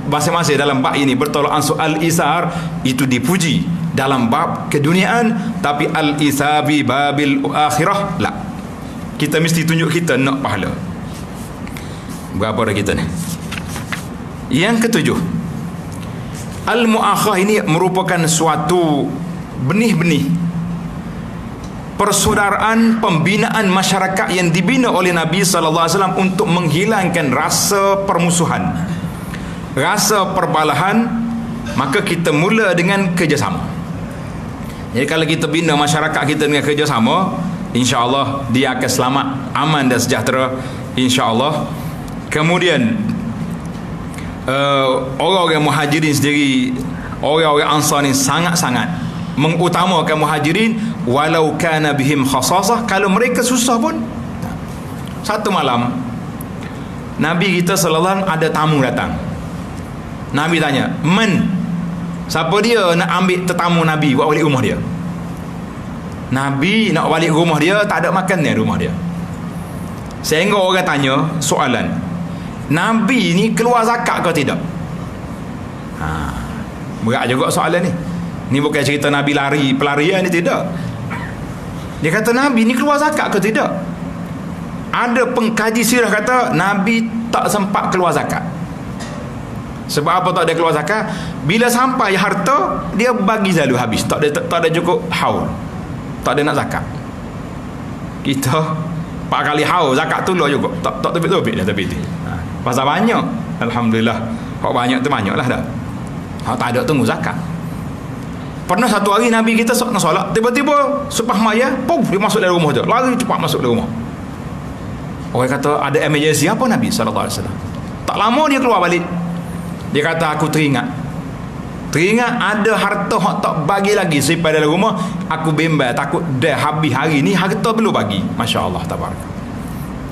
masing-masing dalam bab ini bertolak ansur al-isar, itu dipuji dalam bab keduniaan. Tapi al-isabi babil akhirah, la. Kita mesti tunjuk kita nak pahala. Berapa dah kita ni? Yang ketujuh, al-mu'akhah ini merupakan suatu benih-benih persaudaraan, pembinaan masyarakat yang dibina oleh Nabi SAW untuk menghilangkan rasa permusuhan, rasa perbalahan. Maka kita mula dengan kerjasama. Jadi kalau kita bina masyarakat kita dengan kerjasama, insya-Allah dia akan selamat, aman dan sejahtera, insya-Allah. Kemudian orang-orang muhajirin sendiri, orang-orang ansar ni sangat-sangat mengutamakan muhajirin walau kana bihim khasasah. Kalau mereka susah pun. Satu malam Nabi kita sallallahu alaihi wasallam ada tamu datang. Nabi tanya, "Man? Siapa dia nak ambil tetamu Nabi buat balik rumah dia?" Nabi nak balik rumah dia, tak ada makan di rumah dia. Sehingga orang tanya soalan, Nabi ni keluar zakat ke tidak? Berat juga soalan ni. Ni bukan cerita Nabi lari pelarian ni, tidak. Dia kata Nabi ni keluar zakat ke tidak? Ada pengkaji sirah kata Nabi tak sempat keluar zakat. Sebab apa tak ada keluar zakat? Bila sampai harta, dia bagi selalu habis. Tak ada cukup haul. Tak ada nak zakat. Kita 4 kali haul zakat tu lah juga. Tak topik-topik dah tapi tu. Pasal banyak. Alhamdulillah. Hak banyak tu banyaklah dah. Hak tak ada tunggu zakat. Pernah satu hari Nabi kita nak solat, tiba-tiba sepah maya, pum, dia masuk dalam rumah tu. Lari cepat masuk dalam rumah. Orang kata ada emergency apa Nabi sallallahu alaihi wasallam. Tak lama dia keluar balik. Dia kata aku teringat ada harta hak tak bagi lagi sampai dalam rumah. Aku bimbang takut dah habis hari ni harta belum bagi. Masya-Allah tabarak.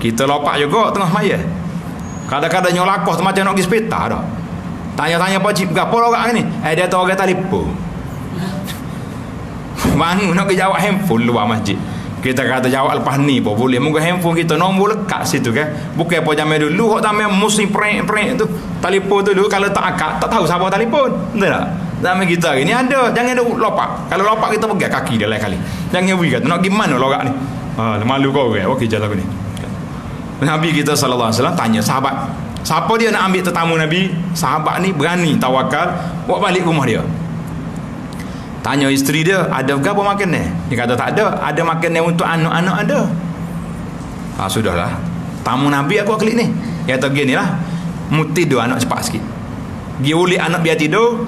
Kita lopak juga tengah maya. Kadang-kadang nyolakoh macam nak pergi hospital dah. Tanya-tanya pak cik, berapa orang ni? Dia tahu orang telefon. Bangun nak jawab handphone luar masjid. Kita kata jawab lepas ni pun boleh. Moga handphone kita nombor lekat situ kan. Bukan apa zaman dulu hok tamai musim prank tu. Telefon tu dulu kalau tak akak tak tahu siapa telefon. Betul tak? Zaman kita hari ni ada, jangan ada lopak. Kalau lopak kita pegang kaki dia lain kali. Jangan bagi kata nak gimana lorak ni. Malu kau kan. Okey jalan aku ni. Nabi kita sallallahu alaihi wasallam tanya sahabat, siapa dia nak ambil tetamu Nabi? Sahabat ni berani tawakal bawa balik rumah dia. Tanya isteri dia, ada berapa makan ni? Dia kata tak ada. Ada makan ni untuk anak-anak ada. Sudahlah. Tamu Nabi aku klik ni. Dia kata gini lah. Mu tidur anak cepat sikit. Dia ulik anak biar tidur.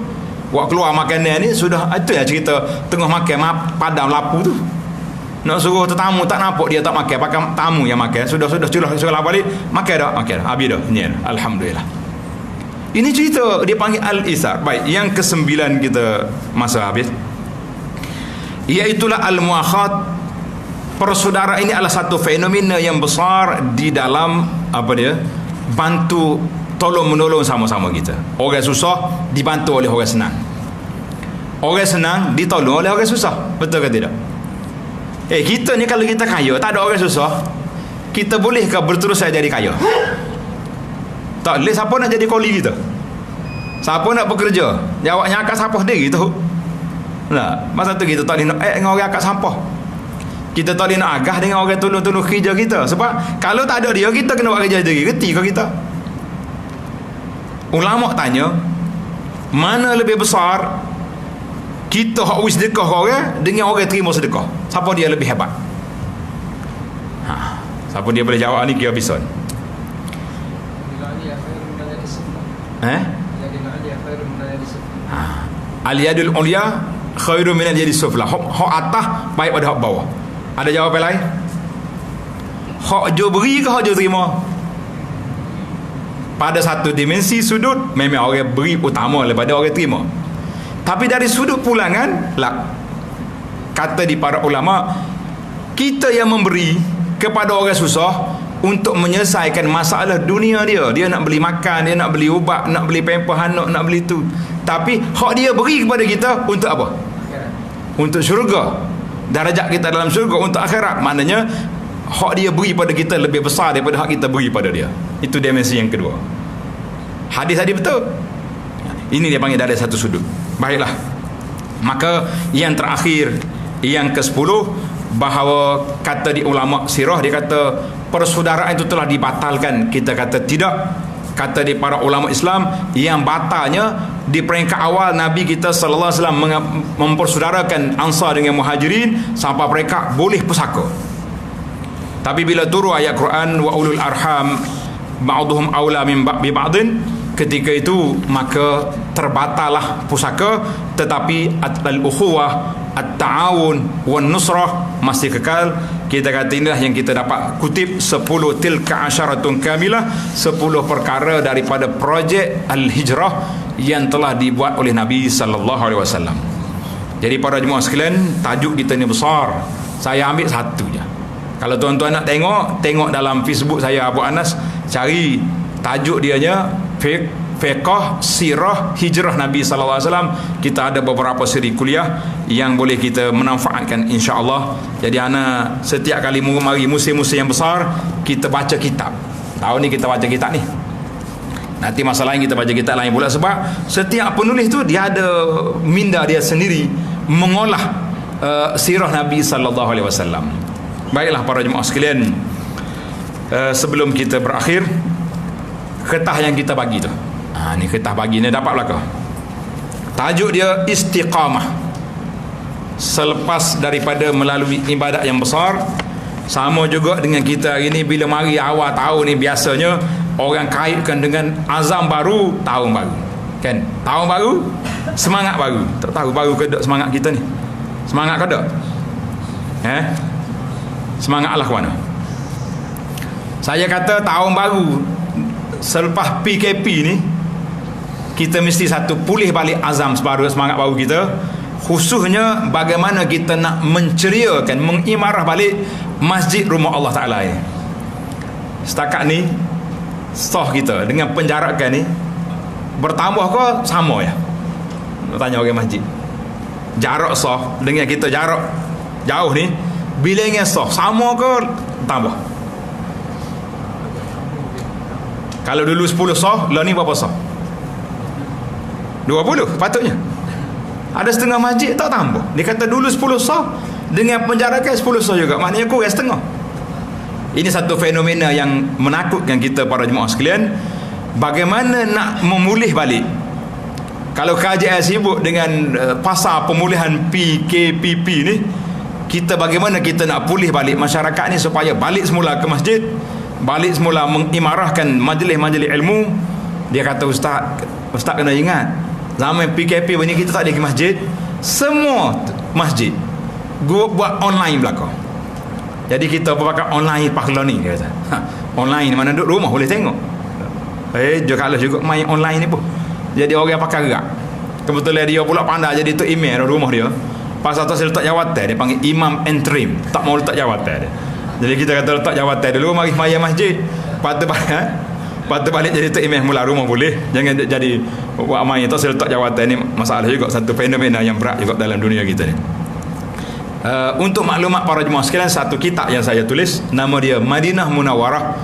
Buat keluar makan ni sudah. Itu ya cerita tengah makan padam lapu tu. Nak suruh tetamu tak nampak dia tak makan. Pakai tamu yang makan. Sudah culah balik. Makan dah. Habis dah. Alhamdulillah. Ini cerita dia panggil al-isar. Baik, yang ke-9 kita masa habis. Iaitulah al-muakhat. Persaudaraan ini adalah satu fenomena yang besar di dalam apa dia? Bantu tolong menolong sama-sama kita. Orang susah dibantu oleh orang senang. Orang senang ditolong oleh orang susah. Betul ke tidak? Kita ni kalau kita kaya, tak ada orang susah, kita bolehkah berterusan jadi kaya? Tak boleh. Siapa nak jadi koli kita? Siapa nak bekerja? Jawabnya akak sampah diri tu. Nah, masa tu kita tak boleh nak dengan orang akak sampah. Kita tak boleh nak agah dengan orang tolong-tolong kerja kita. Sebab kalau tak ada dia, kita kena buat kerja sendiri. Reti ke kita? Ulama tanya, mana lebih besar kita hak wis sedekah ke orang dengan orang terima sedekah? Siapa dia lebih hebat? Siapa dia boleh jawab ni kira bison? Al-yadul ulya khairu min al-yadi sufla. Hak atas baik pada hak bawah. Ada jawapan lain? Hak jo beri ke hak jo terima? Pada satu dimensi sudut memang orang beri utama daripada orang terima. Tapi dari sudut pulangan lah, kata di para ulama, kita yang memberi kepada orang susah untuk menyelesaikan masalah dunia dia. Dia nak beli makan, dia nak beli ubat, nak beli pamper anak, nak beli tu. Tapi hak dia beri kepada kita untuk apa? Untuk syurga. Darajat kita dalam syurga, untuk akhirat. Maknanya hak dia beri pada kita lebih besar daripada hak kita beri pada dia. Itu dimensi yang kedua. Hadis tadi betul. Ini dia panggil dari satu sudut. Baiklah. Maka yang terakhir, yang ke-10, bahawa kata di ulama sirah, dia kata persaudaraan itu telah dibatalkan. Kita kata tidak. Kata di para ulama Islam, yang batalnya di peringkat awal Nabi kita sallallahu alaihi wasallam mempersaudarakan Ansar dengan Muhajirin sampai mereka boleh pusaka. Tapi bila turun ayat Quran wa ulul arham ba'dhum aula min ba'din, ketika itu maka terbatallah pusaka, tetapi al-ukhuwah, at-ta'awun wan nusrah masih kekal. Kita kata inilah yang kita dapat kutip 10 tilka asyaratun kamilah, 10 perkara daripada projek al-hijrah yang telah dibuat oleh Nabi sallallahu alaihi wasallam. Jadi para jemaah sekalian, tajuk kita ni besar. Saya ambil satu je. Kalau tuan-tuan nak tengok dalam Facebook saya Abu Anas, cari tajuk dianya fiqh sirah hijrah Nabi sallallahu alaihi wasallam. Kita ada beberapa siri kuliah yang boleh kita manfaatkan insya-Allah. Jadi ana setiap kali mari musim-musim yang besar, kita baca kitab. Tahun ni kita baca kitab ni. Nanti masa lain kita baca kitab lain pula, sebab setiap penulis tu dia ada minda dia sendiri mengolah sirah Nabi sallallahu alaihi wasallam. Baiklah para jemaah sekalian, sebelum kita berakhir, ketah yang kita bagi tu. Ni ketah bagi ni dapat belakang. Tajuk dia istiqamah. Selepas daripada melalui ibadat yang besar, sama juga dengan kita hari ni, bila mari awal tahun ni biasanya orang kaitkan dengan azam baru, tahun baru. Kan? Tahun baru, semangat baru. Tak tahu baru ke tak semangat kita ni? Semangat ke tak? Semangat Allah ke mana? Saya kata tahun baru selepas PKP ni, kita mesti satu pulih balik azam sebaru, semangat baru kita, khususnya bagaimana kita nak menceriakan, mengimarah balik masjid rumah Allah Ta'ala ni. Setakat ni sah kita dengan penjarakan ni bertambah ke sama ya? Tanya orang masjid, jarak sah dengan kita jarak jauh ni, bila ingin sah sama ke tambah? Kalau dulu 10 sah, lah ni berapa sah? 20 patutnya. Ada setengah masjid tak tambah. Dia kata dulu 10 sah, dengan penjarakan 10 sah juga, maknanya kurang setengah. Ini satu fenomena yang menakutkan kita para jemaah sekalian. Bagaimana nak memulih balik? Kalau KJS sibuk dengan pasal pemulihan PKPP ni, kita bagaimana kita nak pulih balik masyarakat ni supaya balik semula ke masjid, balik semula mengimarahkan majlis-majlis ilmu. Dia kata ustaz kena ingat, zaman PKP ni kita tak ada ke masjid, semua masjid gua buat online belakang. Jadi kita pakai online pahala ni, dia kata. Online mana duduk rumah boleh tengok. Kalau juga main online ni pun. Jadi orang yang pakai gerak. Kebetulan dia pula pandai, jadi tu email rumah dia. Pasal tu saya letak jawatan, dia panggil imam entrim, tak mau letak jawatan dia. Jadi kita kata letak jawatan dulu, mari semaya masjid. Patut balik jadi tu email mula rumah boleh. Jangan jadi buat main tu saya letak jawatan ni. Masalah juga, satu fenomena yang berat juga dalam dunia kita ni. Untuk maklumat para jemaah sekalian, satu kitab yang saya tulis, nama dia Madinah Munawwarah,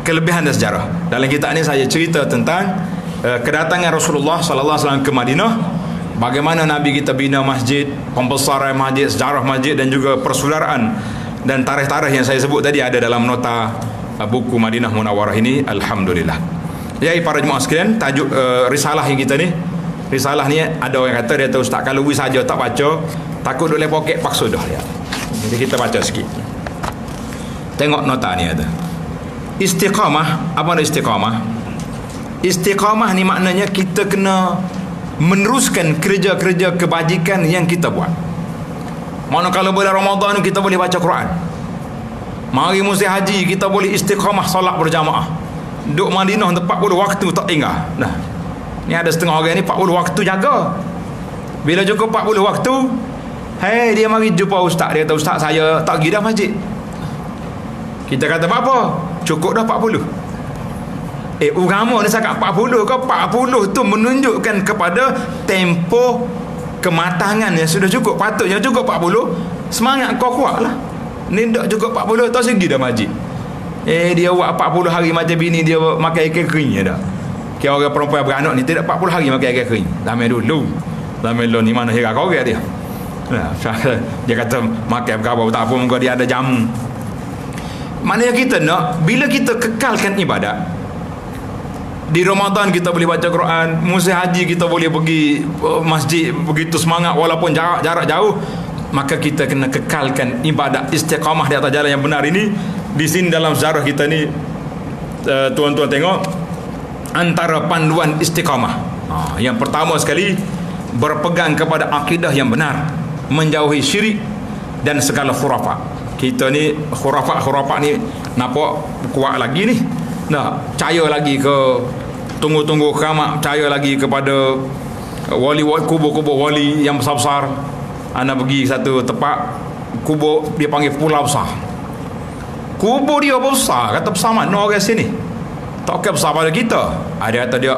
Kelebihan dan Sejarah. Dalam kitab ni saya cerita tentang kedatangan Rasulullah sallallahu alaihi wasallam ke Madinah, bagaimana Nabi kita bina masjid, pembesaran masjid, sejarah masjid, dan juga persaudaraan dan tarikh-tarikh yang saya sebut tadi ada dalam nota buku Madinah Munawwarah ini. Alhamdulillah. Jadi para jemaah sekalian, tajuk risalah yang kita ni, risalah ni ada orang kata dia tahu ustaz, kalau we saja tak baca takut duk poket paksa dah dia. Jadi kita baca sikit. Tengok nota ni ada. Istiqamah. Apa ada istiqamah? Istiqamah ni maknanya kita kena meneruskan kerja-kerja kebajikan yang kita buat. Mana kalau bulan Ramadan ni kita boleh baca Quran. Mari musim haji kita boleh istiqamah solat berjamaah. Duk Madinah 40 waktu tak tinggal. Nah. Ni ada setengah orang ni 40 waktu jaga. Bila cukup 40 waktu, dia mari jumpa ustaz. Dia kata, ustaz saya tak pergi dah masjid. Kita kata apa? Cukup dah 40. Agama ni cakap 40 ke? 40 tu menunjukkan kepada tempoh kematangan yang sudah cukup. Patutnya cukup 40. Semangat kau kuat lah. Ni tak cukup 40 tak segi dah masjid. Dia buat 40 hari macam bini dia makan ikan kering dah. Kira orang perempuan beranak ni tidak 40 hari makan ikan kering. Zaman dulu ni mana hira korek dia. Dia kata makan berapa tak apa, muka dia ada jamu. Maknanya kita nak, bila kita kekalkan ibadat, di Ramadan kita boleh baca Quran, musim haji kita boleh pergi masjid begitu semangat walaupun jarak jauh, maka kita kena kekalkan ibadat istiqamah di atas jalan yang benar ini. Di sini dalam sejarah kita ni, tuan-tuan tengok antara panduan istiqamah. Yang pertama sekali, berpegang kepada akidah yang benar, menjauhi syirik dan segala khurafat. Kita ni khurafat ni nampak kuat lagi ni. Percaya lagi ke tunggu-tunggu kiamat, percaya lagi kepada wali-wali, kubur-kubur wali yang besar-besar. Ana pergi satu tempat kubur, dia panggil pulau besar. Kubur dia besar, kata besar mana orang sini? Tak kira besar pada kita. Dia kata dia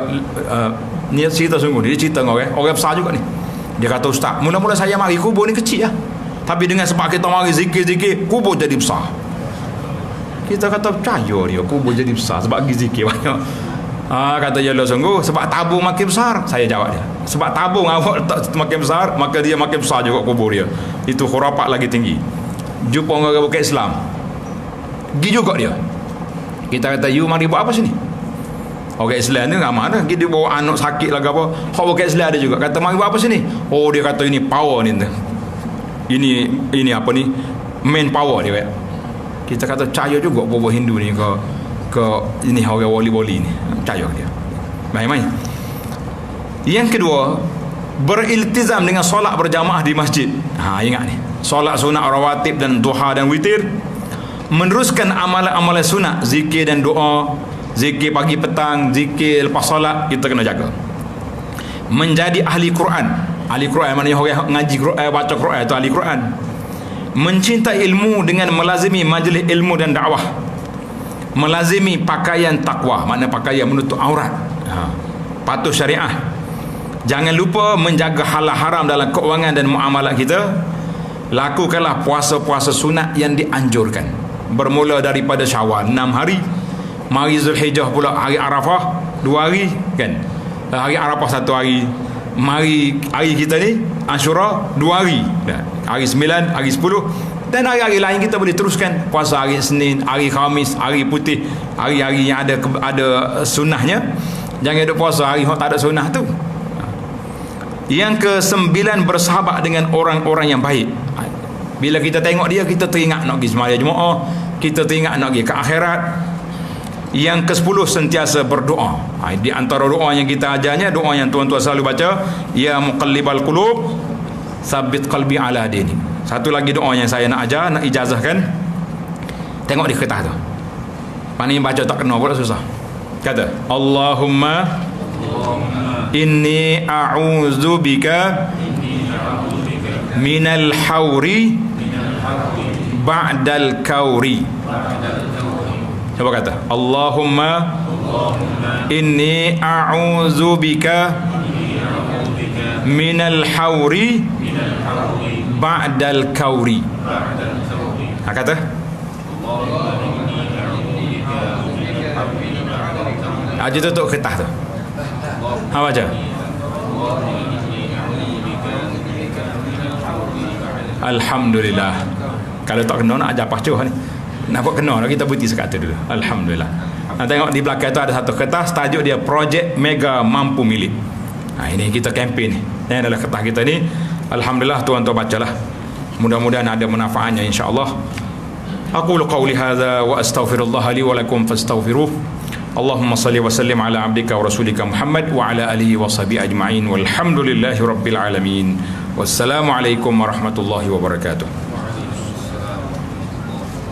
ni cerita sungguh, dia cerita dengan orang besar juga ni. Dia kata, ustaz, mula-mula saya mari kubur ni kecil lah, tapi dengan sebab kita mari zikir-zikir, kubur jadi besar. Kita kata percaya dia kubur jadi besar sebab zikir banyak. Kata dia, sungguh sebab tabung makin besar. Saya jawab dia, sebab tabung awak makin besar, maka dia makin besar juga kubur dia. Itu khurafat lagi tinggi. Jumpa orang bukan Islam, pergi juga dia. Kita kata, you mari buat apa sini? Orang Islam ni ramai dah. Dia bawa anak sakit lah ke apa. Orang bukan Islam ada juga. Kata, mari buat apa sini? Dia kata, ini power ni. Ini apa ni, main power dia. Kita kata percaya juga bawa Hindu ni ke ini orang wali-wali ni. Percaya dia. Main-main. Yang kedua, beriltizam dengan solat berjamaah di masjid. Ingat ni, solat sunat rawatib dan duha dan witir. Meneruskan amalan-amalan sunat, zikir dan doa, zikir pagi petang, zikir lepas solat, kita kena jaga. Menjadi ahli Quran. Ahli Quran maknanya orang ngaji Quran, baca Quran itu ahli Quran. Mencintai ilmu dengan melazimi majlis ilmu dan dakwah. Melazimi pakaian takwa, makna pakaian menutup aurat, patuh syariah. Jangan lupa menjaga halal haram dalam keuangan dan muamalah kita. Lakukanlah puasa-puasa sunat yang dianjurkan, bermula daripada Syawal 6 hari, mari Zulhijjah pula hari Arafah 2 hari kan. Hari Arafah 1 hari, mari hari kita ni Ashura 2 hari, hari 9, hari 10, dan hari-hari lain kita boleh teruskan puasa hari Senin, hari Khamis, hari putih, hari-hari yang ada sunnahnya. Jangan duk puasa hari tak ada sunnah tu. Yang ke-9, bersahabat dengan orang-orang yang baik. Bila kita tengok dia, kita teringat nak pergi sembahyang Jumaat, kita teringat nak pergi ke akhirat. Yang ke-10, sentiasa berdoa. Di antara doa yang kita ajarnya, doa yang tuan-tuan selalu baca, ya muqallibal qulub tsabbit qalbi ala dini. Satu lagi doa yang saya nak ajar, nak ijazahkan. Tengok di kertas tu, mana yang baca tak kena pula susah. Kata, Allahumma inni a'udzubika minal hauri ba'dal kauri. Coba kata, Allahumma inni a'udzubika minal hauri ba'dal kauri. Kata, aja tutup kertas tu. Baca. Alhamdulillah. Kalau tak kena nak ajar pacuh ni. Nak buat kena kita bukti sekat tu dulu. Alhamdulillah. Tengok di belakang tu ada satu kertas, tajuk dia Projek Mega Mampu Milik. Ini kita kempen ni. Ini adalah kertas kita ni. Alhamdulillah, tuan-tuan bacalah. Mudah-mudahan ada manfaatnya insya-Allah. Aqulu qawli hadza wa astaghfirullah li wa lakum fastaghfiruh. Allahumma salli wa sallim ala abdika wa rasulika Muhammad wa ala alihi wa sahbihi ajma'in walhamdulillahi rabbil alamin. Wassalamu alaikum warahmatullahi wabarakatuh.